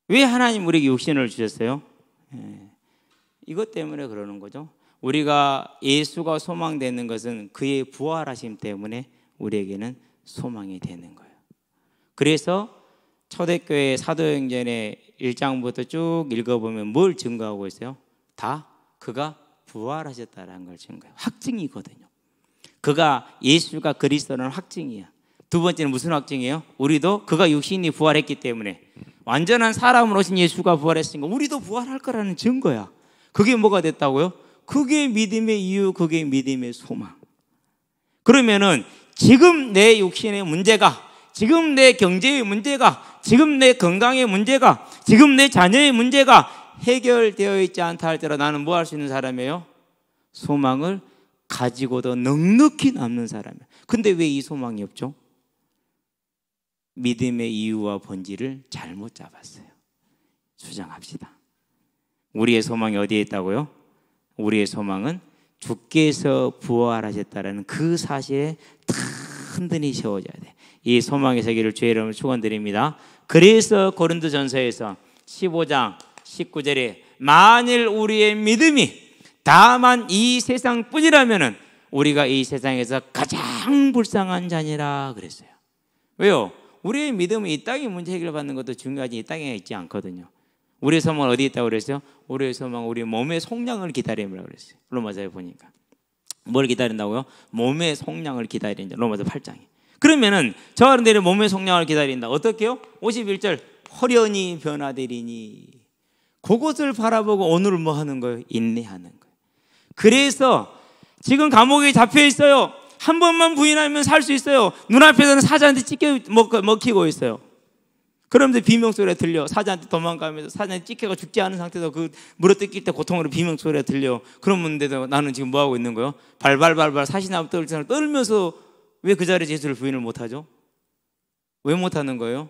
왜 하나님 우리에게 육신을 주셨어요? 이것 때문에 그러는 거죠. 우리가 예수가 소망되는 것은 그의 부활하심 때문에 우리에게는 소망이 되는 거예요. 그래서 초대교회 사도행전의 1장부터 쭉 읽어보면 뭘 증거하고 있어요? 다 그가 부활하셨다는 걸 증거해요. 확증이거든요. 그가, 예수가 그리스도는 확증이야. 두 번째는 무슨 확증이에요? 우리도 그가 육신이 부활했기 때문에, 완전한 사람으로 오신 예수가 부활했으니까 우리도 부활할 거라는 증거야. 그게 뭐가 됐다고요? 그게 믿음의 이유, 그게 믿음의 소망. 그러면은 지금 내 육신의 문제가, 지금 내 경제의 문제가, 지금 내 건강의 문제가, 지금 내 자녀의 문제가 해결되어 있지 않다 할지라도 나는 뭐 할 수 있는 사람이에요? 소망을 가지고도 넉넉히 남는 사람이에요. 근데 왜 이 소망이 없죠? 믿음의 이유와 본질을 잘못 잡았어요. 수정합시다. 우리의 소망이 어디에 있다고요? 우리의 소망은 주께서 부활하셨다는 그 사실에 든든히 세워져야 돼. 이 소망의 세계를 주의 이름으로 축원드립니다. 그래서 고린도전서에서 15장 19절에 만일 우리의 믿음이 다만 이 세상뿐이라면은 우리가 이 세상에서 가장 불쌍한 자니라 그랬어요. 왜요? 우리의 믿음은 이 땅의 문제 해결받는 것도 중요하지 이 땅에 있지 않거든요. 우리의 소망은 어디에 있다고 그랬어요? 우리의 소망은 우리 몸의 속량을 기다림이라고 그랬어요. 로마서에 보니까 뭘 기다린다고요? 몸의 속량을 기다린다. 로마서 8장에. 그러면은 저와 여러분들의 몸의 속량을 기다린다. 어떻게요? 51절 호련히 변화되리니, 그것을 바라보고 오늘 뭐 하는 거예요? 인내하는 거예요. 그래서 지금 감옥에 잡혀 있어요. 한 번만 부인하면 살 수 있어요. 눈앞에서는 사자한테 찢겨 먹히고 있어요. 그러면서 비명소리가 들려. 사자한테 도망가면서 사자한테 찢겨가 죽지 않은 상태에서 그 물어뜯길 때 고통으로 비명소리가 들려. 그러면데도 나는 지금 뭐 하고 있는 거예요? 발발발발 사시나무 떨면서 왜 그 자리에 예수를 부인을 못하죠? 왜 못하는 거예요?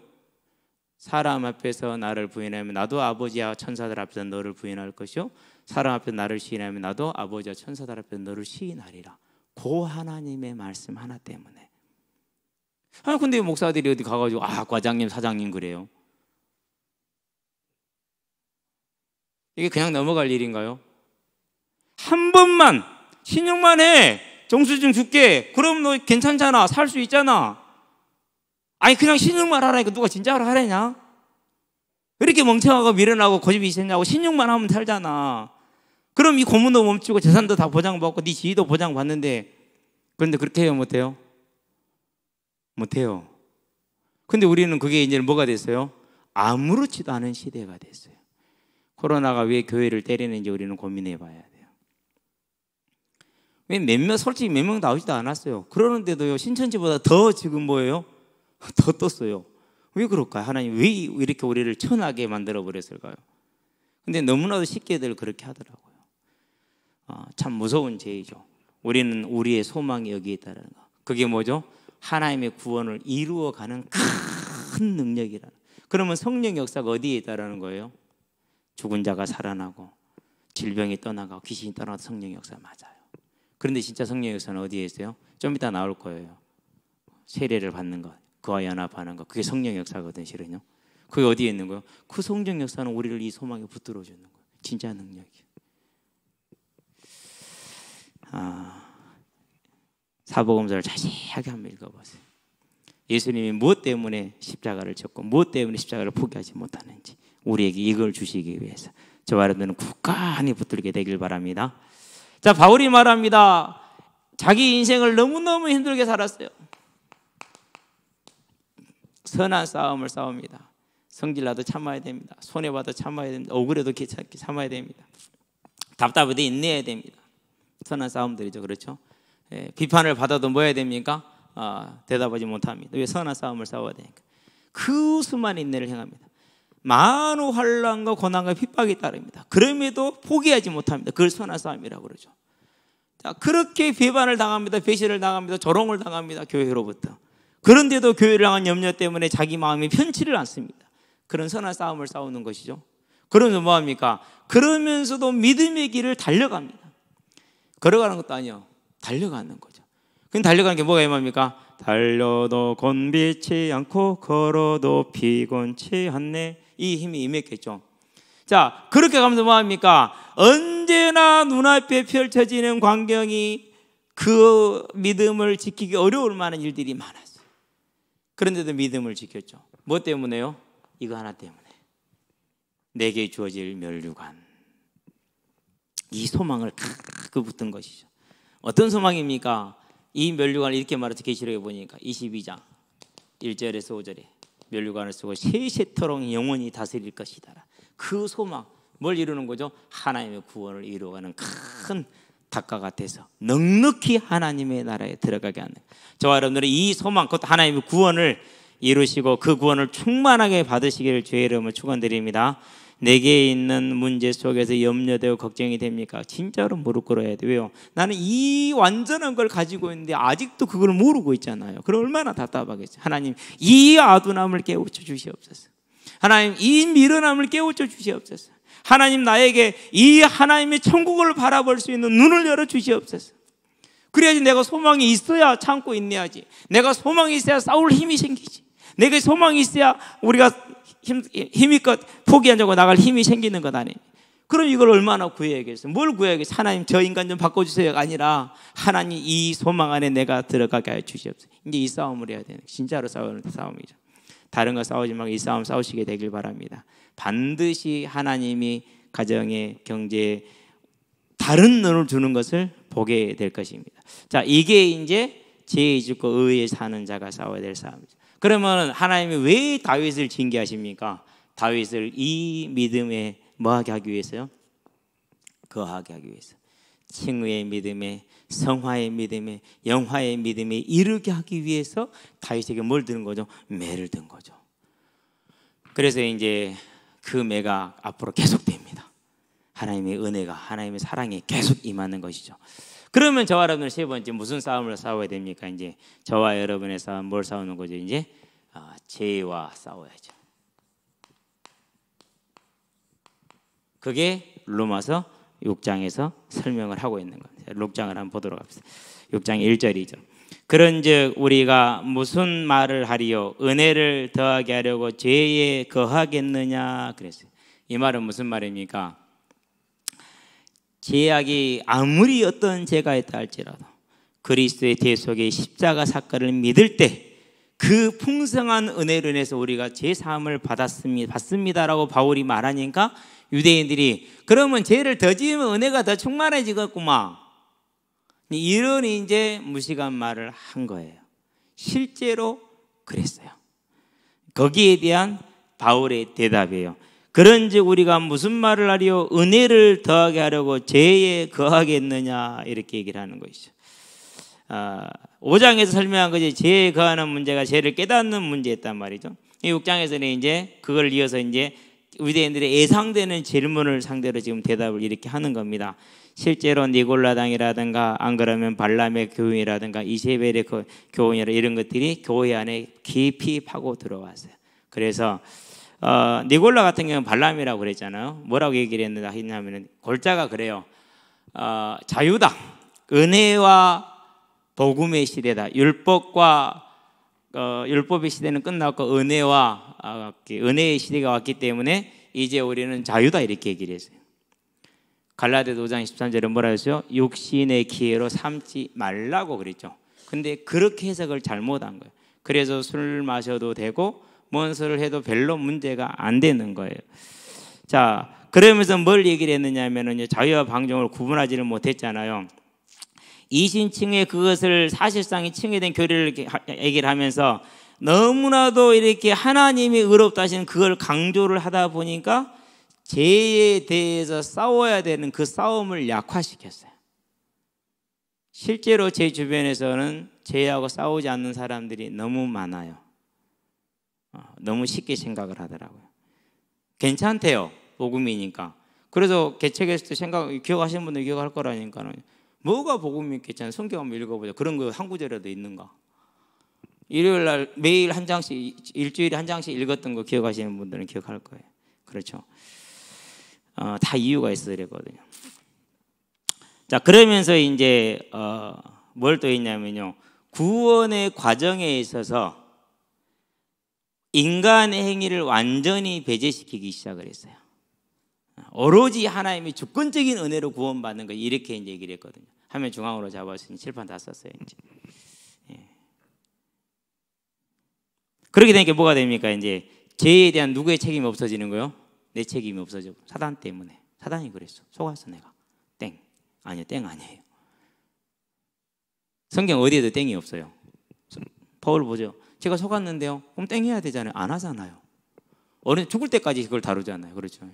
사람 앞에서 나를 부인하면 나도 아버지와 천사들 앞에서 너를 부인할 것이요 사람 앞에서 나를 시인하면 나도 아버지와 천사들 앞에서 너를 시인하리라. 그 하나님의 말씀 하나 때문에. 근데 목사들이 어디 가가지고 과장님 사장님 그래요. 이게 그냥 넘어갈 일인가요? 한 번만 신용만 해. 정수증 줄게. 그럼 너 괜찮잖아. 살 수 있잖아. 아니 그냥 신용만 하라니까 누가 진짜로 하라냐? 왜 이렇게 멍청하고 미련하고 고집이 있었냐고. 신용만 하면 살잖아. 그럼 이 고문도 멈추고 재산도 다 보장받고 네 지위도 보장받는데, 그런데 그렇게 해요 못해요? 못해요. 근데 우리는 그게 이제 뭐가 됐어요? 아무렇지도 않은 시대가 됐어요. 코로나가 왜 교회를 때리는지 우리는 고민해 봐야 돼요. 왜 솔직히 몇 명 나오지도 않았어요. 그러는데도요 신천지보다 더 지금 뭐예요? 더 떴어요. 왜 그럴까요? 하나님 왜 이렇게 우리를 천하게 만들어 버렸을까요? 근데 너무나도 쉽게들 그렇게 하더라고요. 참 무서운 죄이죠. 우리는 우리의 소망이 여기에 있다는 거. 그게 뭐죠? 하나님의 구원을 이루어가는 큰 능력이라는. 그러면 성령 역사가 어디에 있다는 거예요? 죽은 자가 살아나고 질병이 떠나가고 귀신이 떠나고 성령 역사 맞아요. 그런데 진짜 성령 역사는 어디에 있어요? 좀 이따 나올 거예요. 세례를 받는 것, 그와 연합하는 것, 그게 성령 역사거든 실은요. 그게 어디에 있는 거예요? 그 성령 역사는 우리를 이 소망에 붙들어 주는 거예요. 진짜 능력이에요. 사복음서를 자세하게 한번 읽어보세요. 예수님이 무엇 때문에 십자가를 졌고 무엇 때문에 십자가를 포기하지 못하는지 우리에게 이걸 주시기 위해서 저와 여러분들은 굳건히 붙들게 되길 바랍니다. 자, 바울이 말합니다. 자기 인생을 너무너무 힘들게 살았어요. 선한 싸움을 싸웁니다. 성질나도 참아야 됩니다. 손해봐도 참아야 됩니다. 억울해도 참아야 됩니다. 답답해도 인내해야 됩니다. 선한 싸움들이죠. 그렇죠? 비판을 받아도 뭐 해야 됩니까? 대답하지 못합니다. 왜? 선한 싸움을 싸워야 되니까. 그 수많은 인내를 행합니다. 많은 환난과 고난과 핍박이 따릅니다. 그럼에도 포기하지 못합니다. 그걸 선한 싸움이라고 그러죠. 자, 그렇게 비판을 당합니다. 배신을 당합니다. 조롱을 당합니다. 교회로부터. 그런데도 교회를 향한 염려 때문에 자기 마음이 편치를 않습니다. 그런 선한 싸움을 싸우는 것이죠. 그러면서 뭐합니까? 그러면서도 믿음의 길을 달려갑니다. 걸어가는 것도 아니요, 달려가는 거죠. 그럼 달려가는 게 뭐가 임합니까? 달려도 곤비치 않고 걸어도 피곤치 않네. 이 힘이 임했겠죠. 자, 그렇게 가면서 뭐합니까? 언제나 눈앞에 펼쳐지는 광경이 그 믿음을 지키기 어려울 만한 일들이 많았어요. 그런데도 믿음을 지켰죠. 뭐 때문에요? 이거 하나 때문에. 내게 주어질 면류관. 이 소망을 갖고 붙은 것이죠. 어떤 소망입니까? 이 면류관을 이렇게 말해서 계시록에 보니까 22장 1절에서 5절에 면류관을 쓰고 세세토록 영원히 다스릴 것이다. 그 소망, 뭘 이루는 거죠? 하나님의 구원을 이루어가는 큰 닭과 같아서 넉넉히 하나님의 나라에 들어가게 하는, 저와 여러분들은 이 소망, 그것도 하나님의 구원을 이루시고 그 구원을 충만하게 받으시기를 주의 이름으로 축원드립니다. 내게 있는 문제 속에서 염려되고 걱정이 됩니까? 진짜로 무릎 꿇어야 돼요. 왜요? 나는 이 완전한 걸 가지고 있는데 아직도 그걸 모르고 있잖아요. 그럼 얼마나 답답하겠어요. 하나님, 이 아둔함을 깨우쳐 주시옵소서. 하나님, 이 미련함을 깨우쳐 주시옵소서. 하나님, 나에게 이 하나님의 천국을 바라볼 수 있는 눈을 열어 주시옵소서. 그래야지 내가 소망이 있어야 참고 인내하지. 내가 소망이 있어야 싸울 힘이 생기지. 내가 소망이 있어야 우리가 힘껏 포기하자고 나갈 힘이 생기는 것 아니에요. 그럼 이걸 얼마나 구해야겠어요? 뭘 구해야겠어요? 하나님, 저 인간 좀 바꿔주세요가 아니라 하나님, 이 소망 안에 내가 들어가게 해 주시옵소서. 이제 이 싸움을 해야 되는, 진짜로 싸우는 싸움이죠. 다른 거 싸우지 말고 이 싸움 싸우시게 되길 바랍니다. 반드시 하나님이 가정에, 경제에 다른 눈을 주는 것을 보게 될 것입니다. 자, 이게 이제 죄의 짓고 의에 사는 자가 싸워야 될 싸움이죠. 그러면 하나님이 왜 다윗을 징계하십니까? 다윗을 이 믿음에 뭐하게 하기 위해서요? 거하게 하기 위해서. 칭의의 믿음에, 성화의 믿음에, 영화의 믿음에 이르게 하기 위해서 다윗에게 뭘 드는 거죠? 매를 든 거죠. 그래서 이제 그 매가 앞으로 계속됩니다. 하나님의 은혜가, 하나님의 사랑이 계속 임하는 것이죠. 그러면 저와 여러분은 세 번째 무슨 싸움을 싸워야 됩니까? 이제 저와 여러분의 싸움, 뭘 싸우는 거죠? 이제 죄와 싸워야죠. 그게 로마서 6장에서 설명을 하고 있는 겁니다. 6장을 한번 보도록 합시다. 6장 1절이죠. 그런즉 우리가 무슨 말을 하리요? 은혜를 더하게 하려고 죄에 거하겠느냐 그랬어요. 이 말은 무슨 말입니까? 죄악이 아무리 어떤 죄가 있다 할지라도 그리스도의 대속의 십자가 사건을 믿을 때 그 풍성한 은혜로 인해서 우리가 죄 사함을 받습니다라고 바울이 말하니까 유대인들이 그러면 죄를 더 지으면 은혜가 더 충만해지겠구만, 이런 이제 무식한 말을 한 거예요. 실제로 그랬어요. 거기에 대한 바울의 대답이에요. 그런즉 우리가 무슨 말을 하리요? 은혜를 더하게 하려고 죄에 거하겠느냐, 이렇게 얘기를 하는 것이죠. 5장에서 설명한 것이 죄에 거하는 문제가 죄를 깨닫는 문제였단 말이죠. 이 6장에서는 이제 그걸 이어서 이제 유대인들의 예상되는 질문을 상대로 지금 대답을 이렇게 하는 겁니다. 실제로 니골라당이라든가 안 그러면 발람의 교훈이라든가 이세벨의 교훈이라 이런 것들이 교회 안에 깊이 파고 들어왔어요. 그래서 니골라 같은 경우는 발람이라고 그랬잖아요. 뭐라고 얘기를 했냐면 골자가 그래요. 자유다, 은혜와 복음의 시대다. 율법과 율법의 시대는 끝났고 은혜의 시대가 왔기 때문에 이제 우리는 자유다, 이렇게 얘기를 했어요. 갈라디아서 5장 13절에 뭐라 했어요? 육신의 기회로 삼지 말라고 그랬죠. 근데 그렇게 해석을 잘못한 거예요. 그래서 술 마셔도 되고 뭔 소리를 해도 별로 문제가 안 되는 거예요. 자, 그러면서 뭘 얘기를 했느냐면요, 자유와 방종을 구분하지를 못했잖아요. 이신층에 그것을 사실상이 층에된 교리를 얘기를 하면서 너무나도 이렇게 하나님이 의롭다 하시는 그걸 강조를 하다 보니까 죄에 대해서 싸워야 되는 그 싸움을 약화시켰어요. 실제로 제 주변에서는 죄하고 싸우지 않는 사람들이 너무 많아요. 너무 쉽게 생각을 하더라고요. 괜찮대요, 복음이니까. 그래서 개척에서도 기억하시는 분들 기억할 거라니까는, 뭐가 복음이 있겠잖아요. 성경 한번 읽어보자. 그런 거 한 구절이라도 있는가? 일요일 날 매일 한 장씩, 일주일에 한 장씩 읽었던 거 기억하시는 분들은 기억할 거예요. 그렇죠. 다 이유가 있어서 그랬거든요. 자, 그러면서 이제 뭘 또 했냐면요, 구원의 과정에 있어서 인간의 행위를 완전히 배제시키기 시작을 했어요. 오로지 하나님이 주권적인 은혜로 구원받는 거, 이렇게 이제 얘기를 했거든요. 화면 중앙으로 잡았으니 칠판 다 썼어요. 이제. 예. 그렇게 되니까 뭐가 됩니까? 이제 죄에 대한 누구의 책임이 없어지는 거요? 내 책임이 없어져. 사단 때문에. 사단이 그랬어. 속았어 내가. 땡. 아니요, 땡 아니에요. 성경 어디에도 땡이 없어요. 바울 보죠. 제가 속았는데요. 그럼 땡 해야 되잖아요. 안 하잖아요. 죽을 때까지 그걸 다루잖아요. 그렇죠.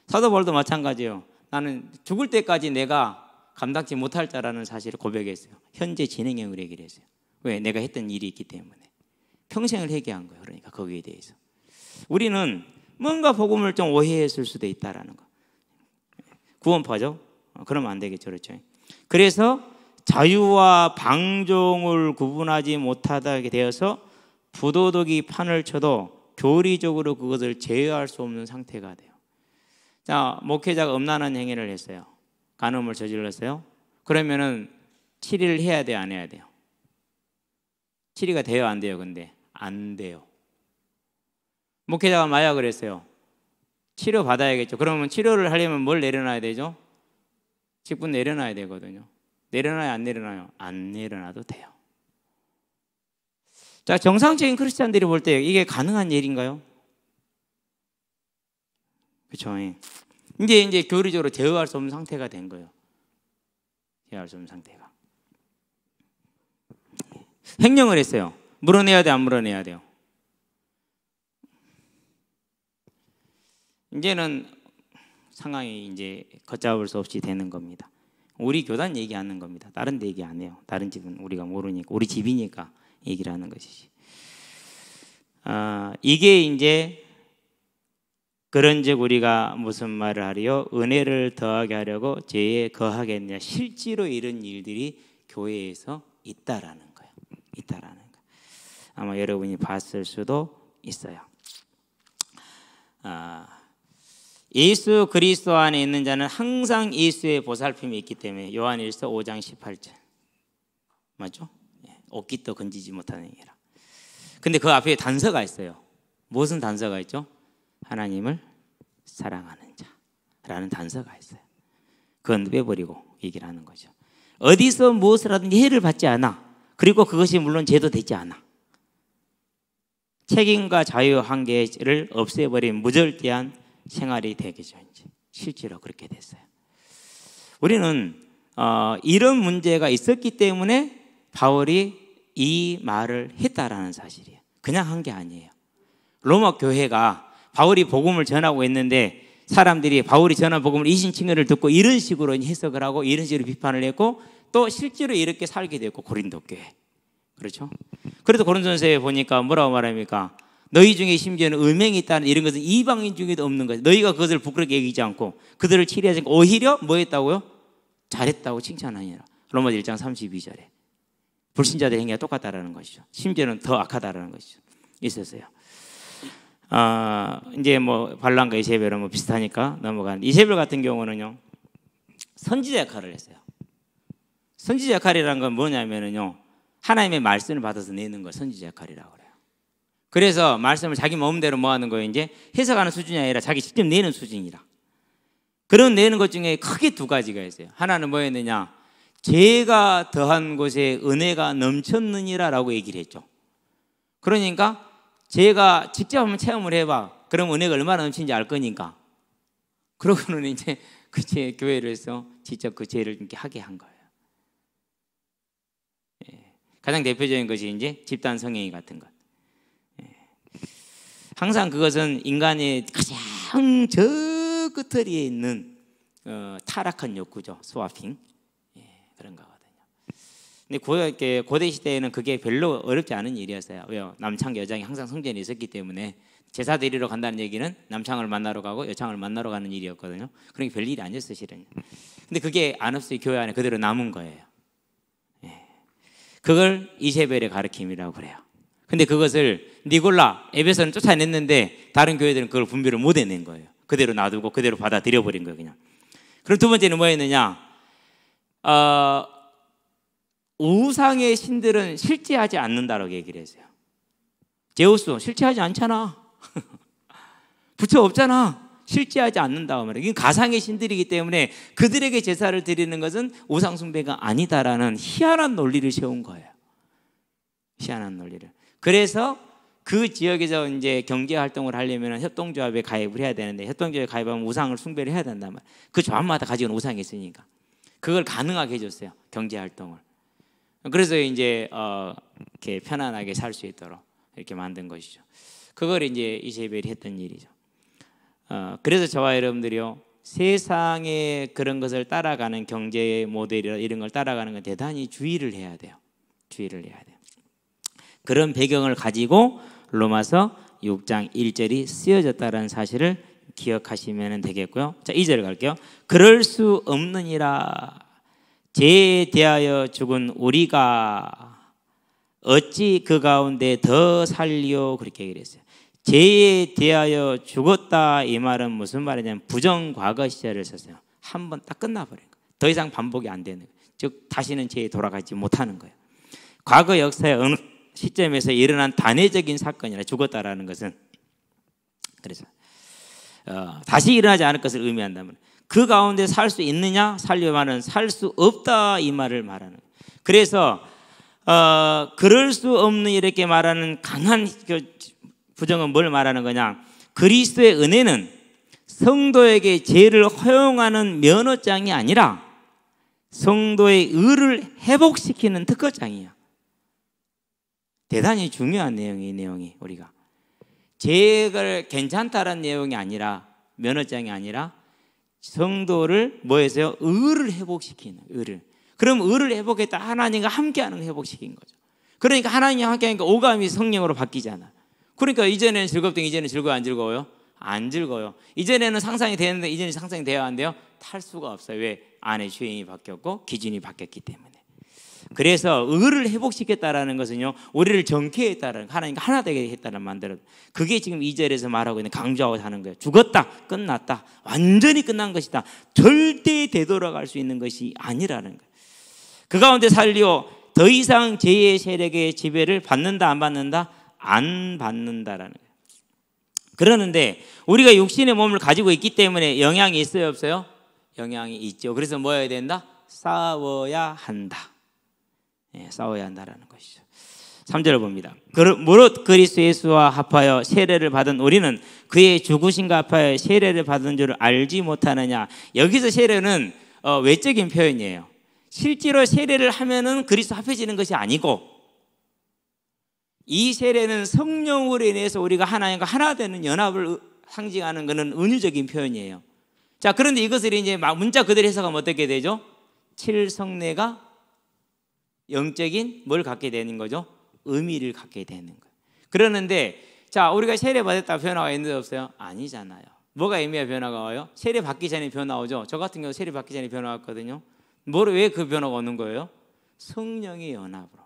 사도 바울도 마찬가지예요. 나는 죽을 때까지 내가 감당치 못할 자라는 사실을 고백했어요. 현재 진행형으로 얘기를 했어요. 왜? 내가 했던 일이 있기 때문에. 평생을 회개한 거예요. 그러니까 거기에 대해서. 우리는 뭔가 복음을 좀 오해했을 수도 있다라는 거. 구원파죠? 그러면 안 되겠죠. 그렇죠. 그래서 자유와 방종을 구분하지 못하게 되어서 부도덕이 판을 쳐도 교리적으로 그것을 제어할 수 없는 상태가 돼요. 자, 목회자가 음란한 행위를 했어요. 간음을 저질렀어요. 그러면은 치리를 해야 돼요, 안 해야 돼요? 치리가 돼요, 안 돼요? 근데 안 돼요. 목회자가 마약을 했어요. 치료 받아야겠죠. 그러면 치료를 하려면 뭘 내려놔야 되죠? 직분 내려놔야 되거든요. 내려놔요, 안 내려놔요? 안 내려놔도 돼요. 자, 정상적인 크리스찬들이 볼 때 이게 가능한 일인가요? 그렇죠. 이제 교리적으로 제어할 수 없는 상태가 된 거예요. 제어할 수 없는 상태가. 횡령을 했어요. 물어내야 돼, 안 물어내야 돼요? 이제는 상황이 이제 걷잡을 수 없이 되는 겁니다. 우리 교단 얘기하는 겁니다. 다른 데 얘기 안 해요. 다른 집은 우리가 모르니까, 우리 집이니까 얘기를 하는 것이지. 이게 이제 그런즉 우리가 무슨 말을 하리요? 은혜를 더하게 하려고 죄에 거하겠느냐. 실제로 이런 일들이 교회에서 있다라는 거예요. 있다라는 거. 아마 여러분이 봤을 수도 있어요. 예수 그리스도 안에 있는 자는 항상 예수의 보살핌이 있기 때문에 요한일서 5장 18절 맞죠? 옷깃도 건지지 못하는 이라. 근데 그 앞에 단서가 있어요. 무슨 단서가 있죠? 하나님을 사랑하는 자라는 단서가 있어요. 그건 빼버리고 얘기를 하는 거죠. 어디서 무엇을 하든지 해를 받지 않아. 그리고 그것이 물론 죄도 되지 않아. 책임과 자유 한계를 없애버린 무절대한 생활이 되겠죠. 이제 실제로 그렇게 됐어요. 우리는 이런 문제가 있었기 때문에 바울이 이 말을 했다라는 사실이에요. 그냥 한 게 아니에요. 로마 교회가 바울이 복음을 전하고 있는데 사람들이 바울이 전한 복음을 이신칭의를 듣고 이런 식으로 해석을 하고 이런 식으로 비판을 했고 또 실제로 이렇게 살게 됐고 고린도 교회 그렇죠? 그래도 고린도전서에 보니까 뭐라고 말합니까? 너희 중에 심지어는 음행이 있다는 이런 것은 이방인 중에도 없는 거예요. 너희가 그것을 부끄럽게 여기지 않고 그들을 치리하지 않고 오히려 뭐 했다고요? 잘했다고 칭찬하니라. 로마서 1장 32절에 불신자들의 행위가 똑같다라는 것이죠. 심지어는 더 악하다라는 것이죠. 있었어요. 이제 뭐 발람과 이세벨은 뭐 비슷하니까 넘어가는데 이세벨 같은 경우는요 선지자 역할을 했어요. 선지자 역할이라는 건 뭐냐면은요 하나님의 말씀을 받아서 내는 걸 선지자 역할이라고 그래요. 그래서 말씀을 자기 마음대로 뭐 하는 거예요? 이제 해석하는 수준이 아니라 자기 직접 내는 수준이라. 그런 내는 것 중에 크게 두 가지가 있어요. 하나는 뭐였느냐? 죄가 더한 곳에 은혜가 넘쳤느니라 라고 얘기를 했죠. 그러니까 죄가 직접 한번 체험을 해봐. 그럼 은혜가 얼마나 넘치는지 알 거니까. 그러고는 이제 그 교회를 해서 직접 그 죄를 이렇게 하게 한 거예요. 가장 대표적인 것이 이제 집단 성행위 같은 것. 항상 그것은 인간의 가장 저 끝터리에 있는 타락한 욕구죠. 스와핑. 그런 거거든요. 근데 고대 시대에는 그게 별로 어렵지 않은 일이었어요. 왜요? 남창 여장이 항상 성전에 있었기 때문에 제사 드리러 간다는 얘기는 남창을 만나러 가고 여창을 만나러 가는 일이었거든요. 그러니까 별일이 아니었어요, 실은. 근데 그게 안 없어요. 교회 안에 그대로 남은 거예요. 그걸 이세벨의 가르침이라고 그래요. 근데 그것을 니골라, 에베소는 쫓아냈는데 다른 교회들은 그걸 분별을 못 해낸 거예요. 그대로 놔두고 그대로 받아들여 버린 거예요, 그냥. 그리고 두 번째는 뭐였느냐? 우상의 신들은 실제하지 않는다라고 얘기를 했어요. 제우스 실제하지 않잖아. 부처 없잖아. 실제하지 않는다고 말해요. 이건 가상의 신들이기 때문에 그들에게 제사를 드리는 것은 우상 숭배가 아니다라는 희한한 논리를 세운 거예요. 희한한 논리를. 그래서 그 지역에서 이제 경제 활동을 하려면 협동조합에 가입을 해야 되는데 협동조합에 가입하면 우상을 숭배를 해야 된단 말이에요. 그 조합마다 가지고 있는 우상이 있으니까 그걸 가능하게 해줬어요. 경제 활동을. 그래서 이제 이렇게 편안하게 살 수 있도록 이렇게 만든 것이죠. 그걸 이제 이세벨이 했던 일이죠. 그래서 저와 여러분들이요 세상의 그런 것을 따라가는 경제 모델이나 이런 걸 따라가는 건 대단히 주의를 해야 돼요. 주의를 해야 돼요. 그런 배경을 가지고 로마서 6장 1절이 쓰여졌다는 사실을 기억하시면 되겠고요. 자, 2절 갈게요. 그럴 수 없느니라. 죄에 대하여 죽은 우리가 어찌 그 가운데 더 살리요? 그렇게 얘기를 했어요. 죄에 대하여 죽었다 이 말은 무슨 말이냐면 부정과거 시제를 썼어요. 한 번 딱 끝나버린 거예요. 더 이상 반복이 안 되는 거예요. 즉 다시는 죄에 돌아가지 못하는 거예요. 과거 역사의 어느 시점에서 일어난 단회적인 사건이라 죽었다라는 것은 그래서 다시 일어나지 않을 것을 의미한다면 그 가운데 살 수 있느냐? 살려면은 살 수 없다 이 말을 말하는 거예요. 그래서 그럴 수 없는 이렇게 말하는 강한 부정은 뭘 말하는 거냐? 그리스도의 은혜는 성도에게 죄를 허용하는 면허장이 아니라 성도의 의를 회복시키는 특허장이야. 대단히 중요한 내용이 이 내용이 우리가 죄를 괜찮다라는 내용이 아니라 면허장이 아니라 성도를 뭐해서요? 의를 회복시키는 의를. 그럼 의를 회복했다 하나님과 함께하는 걸 회복시킨 거죠. 그러니까 하나님과 함께하니까 오감이 성령으로 바뀌잖아. 그러니까 이전에는 즐겁던 이제는 즐거워 안 즐거워요? 안 즐거워요. 이전에는 상상이 되는데 이제는 상상이 돼야 한대요. 탈 수가 없어요. 왜? 안에 주인이 바뀌었고 기준이 바뀌었기 때문에. 그래서 의를 회복시켰다라는 것은요, 우리를 정케했다라는, 하나님과 하나 되게 했다는 만들어. 그게 지금 2절에서 말하고 있는, 강조하고 하는 거예요. 죽었다, 끝났다, 완전히 끝난 것이다. 절대 되돌아갈 수 있는 것이 아니라는 거예요. 그 가운데 살리오, 더 이상 죄의 세력의 지배를 받는다, 안 받는다? 안 받는다라는 거예요. 그러는데 우리가 육신의 몸을 가지고 있기 때문에 영향이 있어요, 없어요? 영향이 있죠. 그래서 뭐 해야 된다? 싸워야 한다. 예, 싸워야 한다라는 것이죠. 3절을 봅니다. 무릇 그리스도 예수와 합하여 세례를 받은 우리는 그의 죽으심과 합하여 세례를 받은 줄을 알지 못하느냐. 여기서 세례는 외적인 표현이에요. 실제로 세례를 하면은 그리스도 합해지는 것이 아니고, 이 세례는 성령으로 인해서 우리가 하나님과 하나 되는 연합을 상징하는 것은 은유적인 표현이에요. 자, 그런데 이것을 이제 문자 그대로 해석하면 어떻게 되죠? 7성례가 영적인 뭘 갖게 되는 거죠? 의미를 갖게 되는 거예요. 그러는데 자, 우리가 세례 받았다 변화가 있는데 없어요? 아니잖아요. 뭐가 의미가 변화가 와요? 세례 받기 전에 변화 오죠. 저 같은 경우 세례 받기 전에 변화 왔거든요. 왜 그 변화가 오는 거예요? 성령의 연합으로.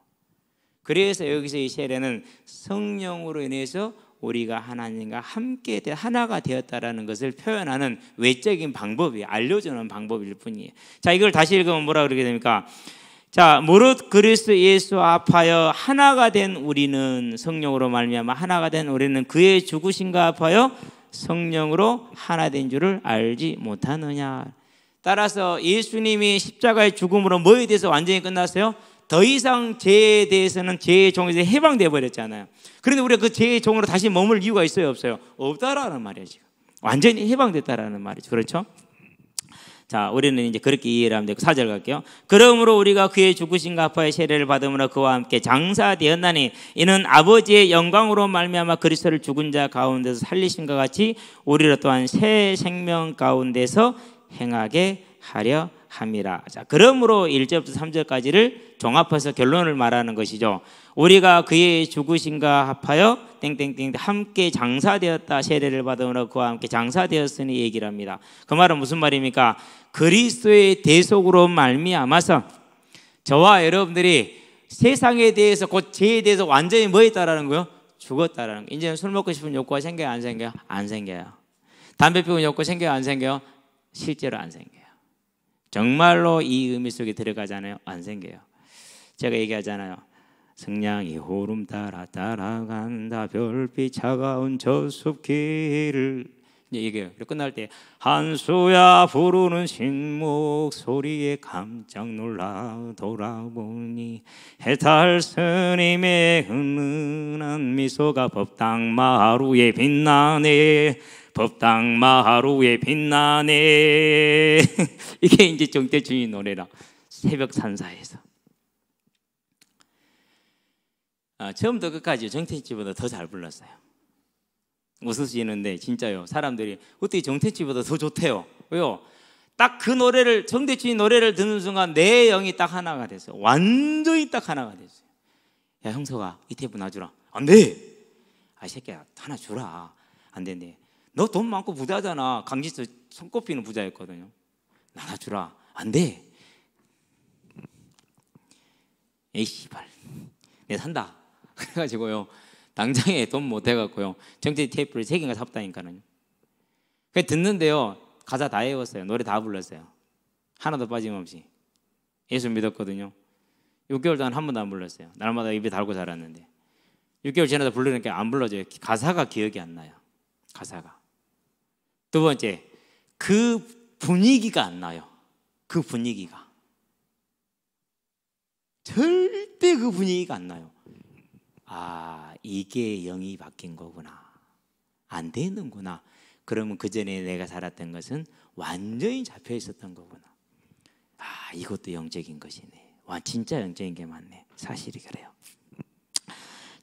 그래서 여기서 이 세례는 성령으로 인해서 우리가 하나님과 함께 하나가 되었다라는 것을 표현하는 외적인 방법이, 알려주는 방법일 뿐이에요. 자, 이걸 다시 읽으면 뭐라 그러게 됩니까? 자, 무릇 그리스도 예수와 합하여 하나가 된 우리는, 성령으로 말미암아 하나가 된 우리는 그의 죽으심과 합하여 성령으로 하나 된 줄을 알지 못하느냐. 따라서 예수님이 십자가의 죽음으로 뭐에 대해서 완전히 끝났어요? 더 이상 죄에 대해서는 죄의 종에서 해방되어 버렸잖아요. 그런데 우리가 그 죄의 종으로 다시 머물 이유가 있어요, 없어요? 없다라는 말이에요. 지금 완전히 해방됐다라는 말이죠. 그렇죠? 자, 우리는 이제 그렇게 이해를 하면 되고 4절 갈게요. 그러므로 우리가 그의 죽으심과 합하여 세례를 받음으로 그와 함께 장사되었나니 이는 아버지의 영광으로 말미암아 그리스도를 죽은 자 가운데서 살리심과 같이 우리로 또한 새 생명 가운데서 행하게 하려 함이라. 자, 그러므로 1절부터 3절까지를 종합해서 결론을 말하는 것이죠. 우리가 그의 죽으심과 합하여 땡땡땡 함께 장사되었다. 세례를 받으므로 그와 함께 장사되었으니 얘기를 합니다. 그 말은 무슨 말입니까? 그리스도의 대속으로 말미암아서 저와 여러분들이 세상에 대해서, 곧 죄에 대해서 완전히 뭐 했다라는 거요? 죽었다라는 거. 이제는 술 먹고 싶은 욕구가 생겨요, 안 생겨요? 안 생겨요. 담배 피우는 욕구 생겨요, 안 생겨요? 실제로 안 생겨요. 정말로 이 의미 속에 들어가잖아요, 안 생겨요. 제가 얘기하잖아요. 성냥이 호름 따라 따라간다, 별빛 차가운 저숲길을, 얘기해요. 끝날 때 한수야 부르는 신목 소리에 깜짝 놀라 돌아보니 해탈 스님의 은은한 미소가 법당 마루에 빛나네. 법당 마루에 빛나네. 이게 이제 정태춘이 노래라. 새벽 산사에서. 처음부터 끝까지 정태춘보다 더 잘 불렀어요. 웃으시는데 진짜요. 사람들이 어떻게 정태춘보다 더 좋대요. 왜요? 딱 그 노래를, 정태춘이 노래를 듣는 순간 내 영이 딱 하나가 됐어요. 완전히 딱 하나가 됐어요. 야, 형석아, 이 테이프 놔주라. 안 돼. 아, 이 새끼야, 하나 주라. 안 된대. 너 돈 많고 부자잖아. 강지수 손꼽히는 부자였거든요. 나나 주라. 안 돼. 에이 씨발, 내 산다. 그래가지고요, 당장에 돈 못 해갖고요, 정태 테이프를 3개인가 샀다니까요. 그냥 듣는데요, 가사 다 외웠어요. 노래 다 불렀어요. 하나도 빠짐없이. 예수 믿었거든요. 6개월 동안 한 번도 안 불렀어요. 날마다 입에 달고 자랐는데 6개월 지나다 부르니까 안 불러져요. 가사가 기억이 안 나요. 가사가. 두 번째, 그 분위기가 안 나요. 그 분위기가 절대 그 분위기가 안 나요. 아, 이게 영이 바뀐 거구나. 안 되는구나. 그러면 그 전에 내가 살았던 것은 완전히 잡혀 있었던 거구나. 아, 이것도 영적인 것이네. 와, 진짜 영적인 게 맞네. 사실이 그래요.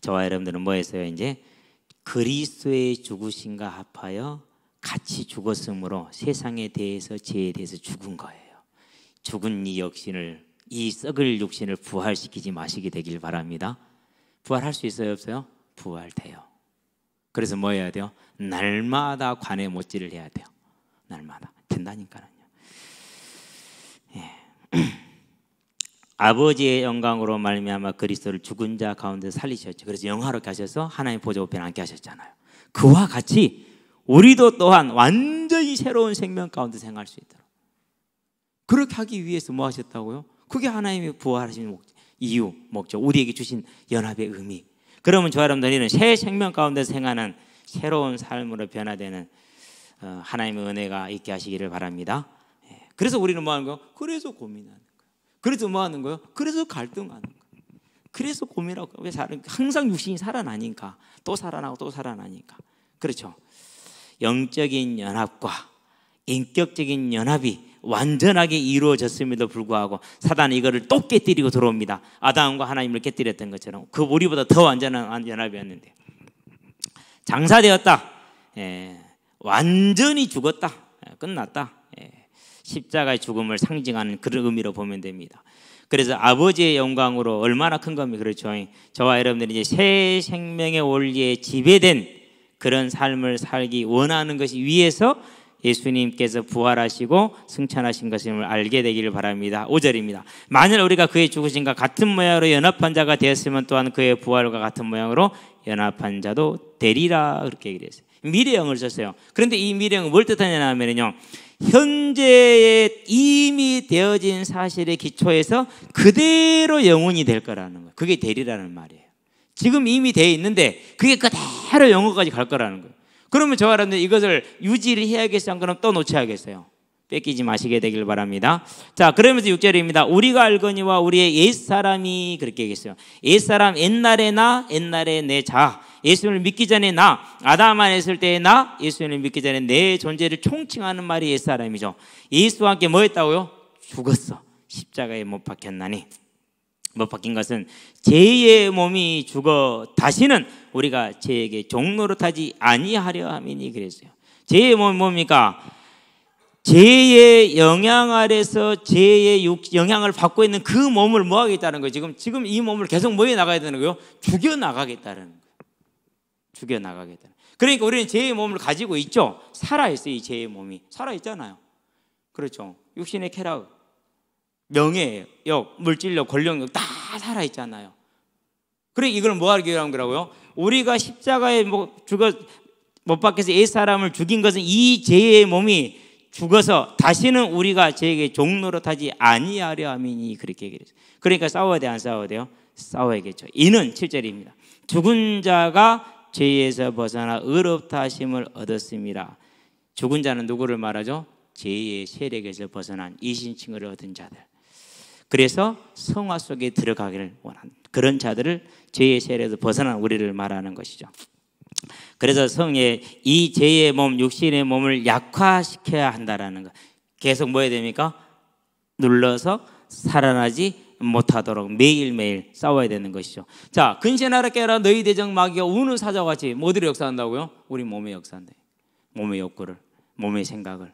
저와 여러분들은 뭐 했어요? 이제 그리스도의 죽으심과 합하여 같이 죽었으므로 세상에 대해서, 죄에 대해서 죽은 거예요. 죽은 이 육신을, 이 썩을 육신을 부활시키지 마시게 되길 바랍니다. 부활할 수 있어요, 없어요? 부활돼요. 그래서 뭐 해야 돼요? 날마다 관에 못질을 해야 돼요. 날마다. 된다니까요. 예. 아버지의 영광으로 말미암아 그리스도를 죽은 자 가운데 살리셨죠. 그래서 영화롭게 하셔서 하나님 보좌 우편에 앉게 하셨잖아요. 그와 같이 우리도 또한 완전히 새로운 생명 가운데 생활할 수 있도록 그렇게 하기 위해서 뭐 하셨다고요? 그게 하나님이 부활하신 이유, 목적, 우리에게 주신 연합의 의미. 그러면 저와 여러분들은 새 생명 가운데 생하는 새로운 삶으로 변화되는 하나님의 은혜가 있게 하시기를 바랍니다. 그래서 우리는 뭐 하는 거예요? 그래서 고민하는 거예요. 그래서 뭐 하는 거예요? 그래서 갈등하는 거예요. 그래서 고민하고 왜 항상 육신이 살아나니까 또 살아나고 또 살아나니까. 그렇죠. 영적인 연합과 인격적인 연합이 완전하게 이루어졌음에도 불구하고 사단이 이거를 또 깨뜨리고 들어옵니다. 아담과 하나님을 깨뜨렸던 것처럼 그 우리보다 더 완전한 연합이었는데 장사되었다. 완전히 죽었다. 끝났다. 십자가의 죽음을 상징하는 그런 의미로 보면 됩니다. 그래서 아버지의 영광으로 얼마나 큰 겁니까? 그렇죠. 저와 여러분들이 이제 새 생명의 원리에 지배된 그런 삶을 살기 원하는 것이 위해서 예수님께서 부활하시고 승천하신 것임을 알게 되기를 바랍니다. 5절입니다. 만일 우리가 그의 죽으심과 같은 모양으로 연합한 자가 되었으면 또한 그의 부활과 같은 모양으로 연합한 자도 되리라 그렇게 얘기를 했어요. 미래형을 썼어요. 그런데 이 미래형은 뭘 뜻하냐면요, 현재에 이미 되어진 사실의 기초에서 그대로 영원히 될 거라는 거예요. 그게 되리라는 말이에요. 지금 이미 되어 있는데 그게 그대로 영원까지 갈 거라는 거예요. 그러면 저와 여러분들 이것을 유지를 해야겠어요? 안 그러면 또 놓쳐야겠어요? 뺏기지 마시게 되길 바랍니다. 자, 그러면서 6절입니다. 우리가 알거니와 우리의 옛사람이 그렇게 얘기했어요. 옛사람, 옛날에 나, 옛날에 내 자, 예수님을 믿기 전에 나, 아담 안에 있을 때의 나, 예수님을 믿기 전에 내 존재를 총칭하는 말이 옛사람이죠. 예수와 함께 뭐 했다고요? 죽었어. 십자가에 못 박혔나니. 못 박힌 것은 죄의 몸이 죽어 다시는 우리가 죄에게 종노릇하지 아니하려 함이니 그랬어요. 죄의 몸이 뭡니까? 죄의 영향 아래서 죄의 영향을 받고 있는 그 몸을 뭐 하겠다는 거예요? 지금 이 몸을 계속 뭐해 나가야 되는 거예요? 죽여 나가겠다는 거예요. 죽여 나가겠다. 그러니까 우리는 죄의 몸을 가지고 있죠. 살아 있어요. 이 죄의 몸이 살아 있잖아요. 그렇죠. 육신의 쾌락, 명예욕, 물질력, 권력력 다 살아 있잖아요. 그래 이걸 뭐 하기 위한 거라고요? 우리가 십자가에 못 박혀서 옛 사람을 죽인 것은 이 죄의 몸이 죽어서 다시는 우리가 죄에게 종노릇하지 아니하려 함이니 그렇게 얘기했어요. 그러니까 싸워야 돼, 안 싸워야 돼요? 싸워야겠죠. 이는 7절입니다. 죽은 자가 죄에서 벗어나 의롭다 하심을 얻었습니다. 죽은 자는 누구를 말하죠? 죄의 세력에서 벗어난 이신칭을 얻은 자들. 그래서 성화 속에 들어가기를 원하는 그런 자들을 죄의 세력에서 벗어난 우리를 말하는 것이죠. 그래서 성의 이 죄의 몸, 육신의 몸을 약화시켜야 한다라는 것. 계속 뭐 해야 됩니까? 눌러서 살아나지 못하도록 매일매일 싸워야 되는 것이죠. 자, 근신하라 깨라 너희 대적 마귀가 우는 사자와 같이 뭐들이 역사한다고요? 우리 몸의 역사인데 몸의 욕구를, 몸의 생각을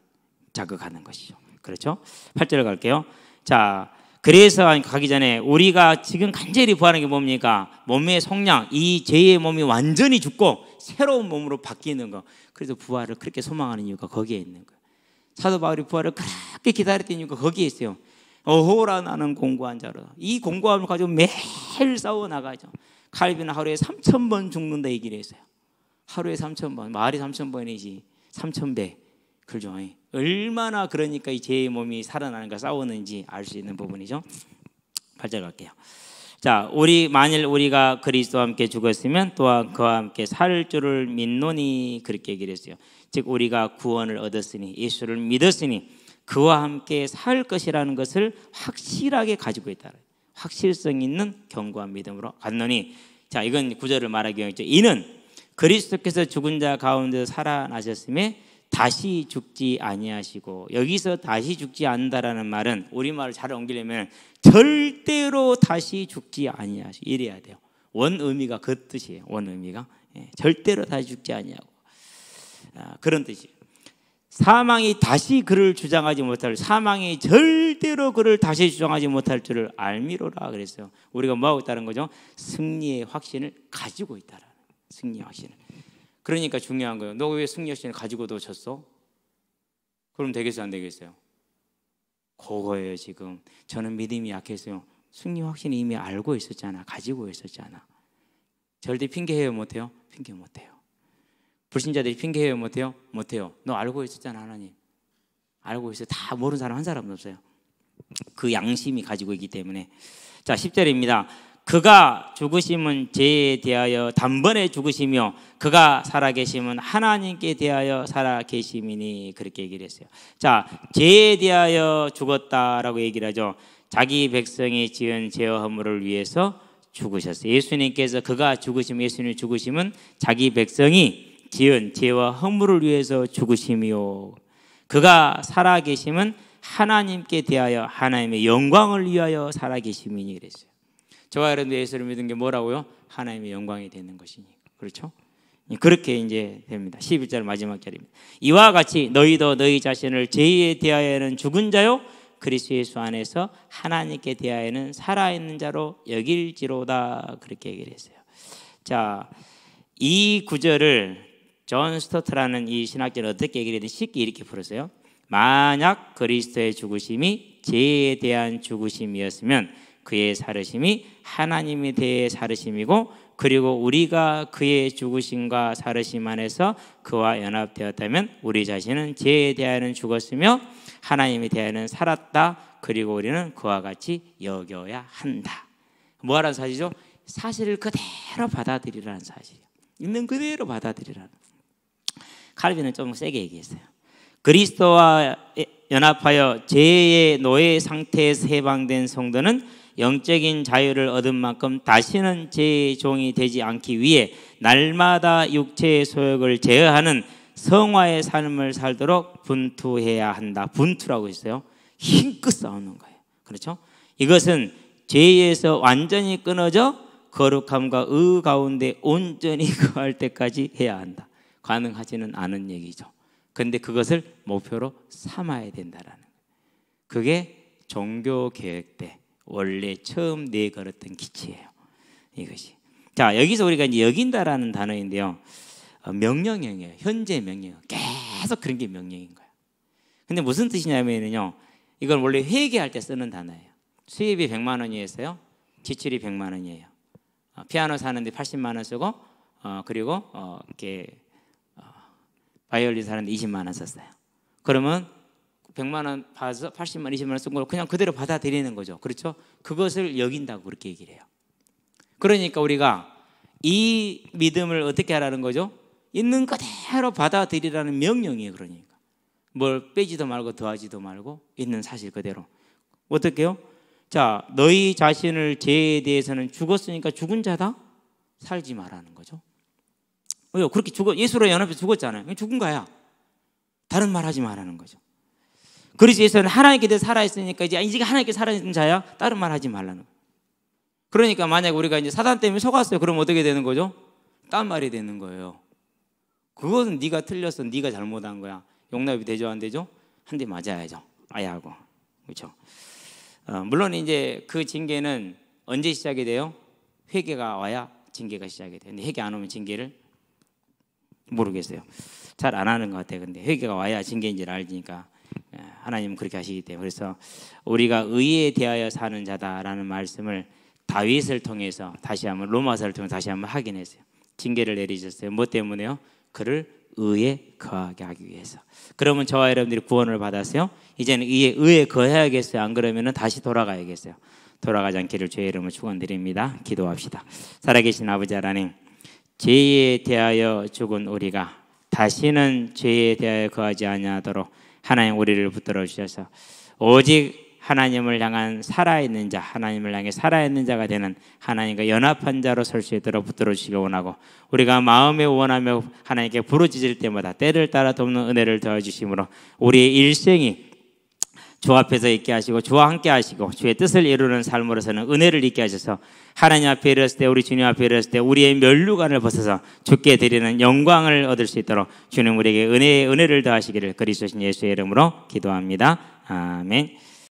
자극하는 것이죠. 그렇죠? 8절 갈게요. 자, 그래서 가기 전에 우리가 지금 간절히 구하는 게 뭡니까? 몸의 속량, 이 죄의 몸이 완전히 죽고 새로운 몸으로 바뀌는 거. 그래서 부활을 그렇게 소망하는 이유가 거기에 있는 거예요. 사도 바울이 부활을 그렇게 기다렸던 이유가 거기에 있어요. 어호라 나는 공고한 자로. 이 공고함을 가지고 매일 싸워 나가죠. 칼빈은 하루에 3,000번 죽는다 얘기를 했어요. 하루에 3,000번, 말이 3,000번이지 3,000배. 그죠? 얼마나 그러니까 이 죄의 몸이 살아나는가 싸우는지 알 수 있는 부분이죠. 8절 갈게요. 자, 만일 우리가 그리스도와 함께 죽었으면 또한 그와 함께 살 줄을 믿노니 그렇게 얘기를 했어요. 즉 우리가 구원을 얻었으니 예수를 믿었으니 그와 함께 살 것이라는 것을 확실하게 가지고 있다. 확실성 있는 견고한 믿음으로 갔노니. 자, 이건 구절을 말하기 위해서 이는 그리스도께서 죽은 자 가운데 살아나셨음에 다시 죽지 아니하시고, 여기서 다시 죽지 않는다라는 말은 우리말을 잘 옮기려면 절대로 다시 죽지 아니하시고 이래야 돼요. 원 의미가 그 뜻이에요. 원 의미가 절대로 다시 죽지 아니하고 그런 뜻이에요. 사망이 다시 그를 주장하지 못할, 사망이 절대로 그를 다시 주장하지 못할 줄을 알미로라 그랬어요. 우리가 뭐하고 있다는 거죠? 승리의 확신을 가지고 있다라는 거예요. 승리의 확신을. 그러니까 중요한 거예요. 너 왜 승리 확신을 가지고도 졌어? 그럼 되겠어요, 안 되겠어요? 그거예요. 지금 저는 믿음이 약했어요. 승리 확신이 이미 알고 있었잖아. 가지고 있었잖아. 절대 핑계해요 못해요? 핑계 못해요. 불신자들이 핑계해요 못해요? 못해요. 너 알고 있었잖아. 하나님 알고 있어요. 다 모르는 사람 한 사람도 없어요. 그 양심이 가지고 있기 때문에. 자 10절입니다. 그가 죽으심은 죄에 대하여 단번에 죽으시며 그가 살아계심은 하나님께 대하여 살아계심이니 그렇게 얘기를 했어요. 자 죄에 대하여 죽었다라고 얘기를 하죠. 자기 백성이 지은 죄와 허물을 위해서 죽으셨어요. 예수님께서 그가 죽으시면 예수님이 죽으심은 자기 백성이 지은 죄와 허물을 위해서 죽으심이요 그가 살아계심은 하나님께 대하여 하나님의 영광을 위하여 살아계심이니 그랬어요. 저와 여러분들 예수를 믿은 게 뭐라고요? 하나님의 영광이 되는 것이니까. 그렇죠? 그렇게 이제 됩니다. 11절 마지막 절입니다. 이와 같이 너희도 너희 자신을 죄에 대하여는 죽은 자요 그리스도 예수 안에서 하나님께 대하여는 살아있는 자로 여길지로다 그렇게 얘기를 했어요. 자, 이 구절을 존 스토트라는 이 신학자는 어떻게 얘기를 했는지 쉽게 이렇게 풀었어요. 만약 그리스도의 죽으심이 죄에 대한 죽으심이었으면 그의 살으심이 하나님에 대해 살으심이고 그리고 우리가 그의 죽으심과 살으심 안에서 그와 연합되었다면 우리 자신은 죄에 대하여는 죽었으며 하나님에 대하여는 살았다. 그리고 우리는 그와 같이 여겨야 한다. 뭐하라는 사실이죠? 사실을 그대로 받아들이라는 사실이에요. 있는 그대로 받아들이라는. 칼빈은 좀 세게 얘기했어요. 그리스도와 연합하여 죄의 노예 상태에서 해방된 성도는 영적인 자유를 얻은 만큼 다시는 죄의 종이 되지 않기 위해 날마다 육체의 소욕을 제어하는 성화의 삶을 살도록 분투해야 한다. 분투라고 했어요. 힘껏 싸우는 거예요. 그렇죠? 이것은 죄에서 완전히 끊어져 거룩함과 의 가운데 온전히 거할 때까지 해야 한다. 가능하지는 않은 얘기죠. 그런데 그것을 목표로 삼아야 된다라는 거예요. 그게 종교 개혁 때 원래 처음 내걸었던 기치예요. 이것이. 자, 여기서 우리가 이제 여긴다라는 단어인데요. 명령형이에요. 현재 명령. 계속 그런 게 명령인 거예요. 근데 무슨 뜻이냐면요. 이건 원래 회계할 때 쓰는 단어예요. 수입이 100만 원이었어요. 지출이 100만 원이에요. 피아노 사는데 80만 원 쓰고 그리고 이렇게 바이올린 사는데 20만 원 썼어요. 그러면 100만 원 받아서 80만 원, 20만 원 쓴 걸 그냥 그대로 받아들이는 거죠. 그렇죠? 그것을 여긴다고 그렇게 얘기를 해요. 그러니까 우리가 이 믿음을 어떻게 하라는 거죠? 있는 그대로 받아들이라는 명령이에요. 그러니까 뭘 빼지도 말고 더하지도 말고 있는 사실 그대로. 어떻게 해요? 자, 너희 자신을 죄에 대해서는 죽었으니까 죽은 자다? 살지 말라는 거죠. 왜요? 그렇게 예수로 연합해서 죽었잖아요. 죽은 거야. 다른 말 하지 말라는 거죠. 그리스도에서는 하나님께 대해 살아있으니까 이제 하나님께 살아있는 자야. 다른 말 하지 말라는 거예요. 그러니까 만약 우리가 이제 사단 때문에 속았어요. 그럼 어떻게 되는 거죠? 딴 말이 되는 거예요. 그것은 네가 틀렸어. 네가 잘못한 거야. 용납이 되죠, 안 되죠? 한 대 맞아야죠. 아야하고. 그렇죠? 물론 이제 그 징계는 언제 시작이 돼요? 회개가 와야 징계가 시작이 돼요. 근데 회개 안 오면 징계를 모르겠어요. 잘 안 하는 것 같아요. 근데 회개가 와야 징계인지를 알지니까 하나님은 그렇게 하시기 때문에. 그래서 우리가 의에 대하여 사는 자다라는 말씀을 다윗을 통해서 다시 한번 로마서를 통해서 다시 한번 확인했어요. 징계를 내리셨어요. 뭐 때문에요? 그를 의에 거하게 하기 위해서. 그러면 저와 여러분들이 구원을 받았어요. 이제는 의에 거해야겠어요. 안 그러면 다시 돌아가야겠어요. 돌아가지 않기를 주의 이름으로 축원드립니다. 기도합시다. 살아계신 아버지 하나님, 죄에 대하여 죽은 우리가 다시는 죄에 대하여 거하지 아니하도록 하나님 우리를 붙들어 주셔서 오직 하나님을 향한 살아있는 자, 하나님을 향해 살아있는 자가 되는 하나님과 연합한 자로 설 수 있도록 붙들어 주시기 원하고, 우리가 마음에 원하며 하나님께 부르짖을 때마다 때를 따라 돕는 은혜를 더해 주심으로 우리의 일생이 주 앞에서 있게 하시고 주와 함께 하시고 주의 뜻을 이루는 삶으로서는 은혜를 있게 하셔서 하나님 앞에 이르렀을 때, 우리 주님 앞에 이르렀을 때 우리의 면류관을 벗어서 주께 드리는 영광을 얻을 수 있도록 주님 우리에게 은혜를 더하시기를 그리스도신 예수의 이름으로 기도합니다. 아멘.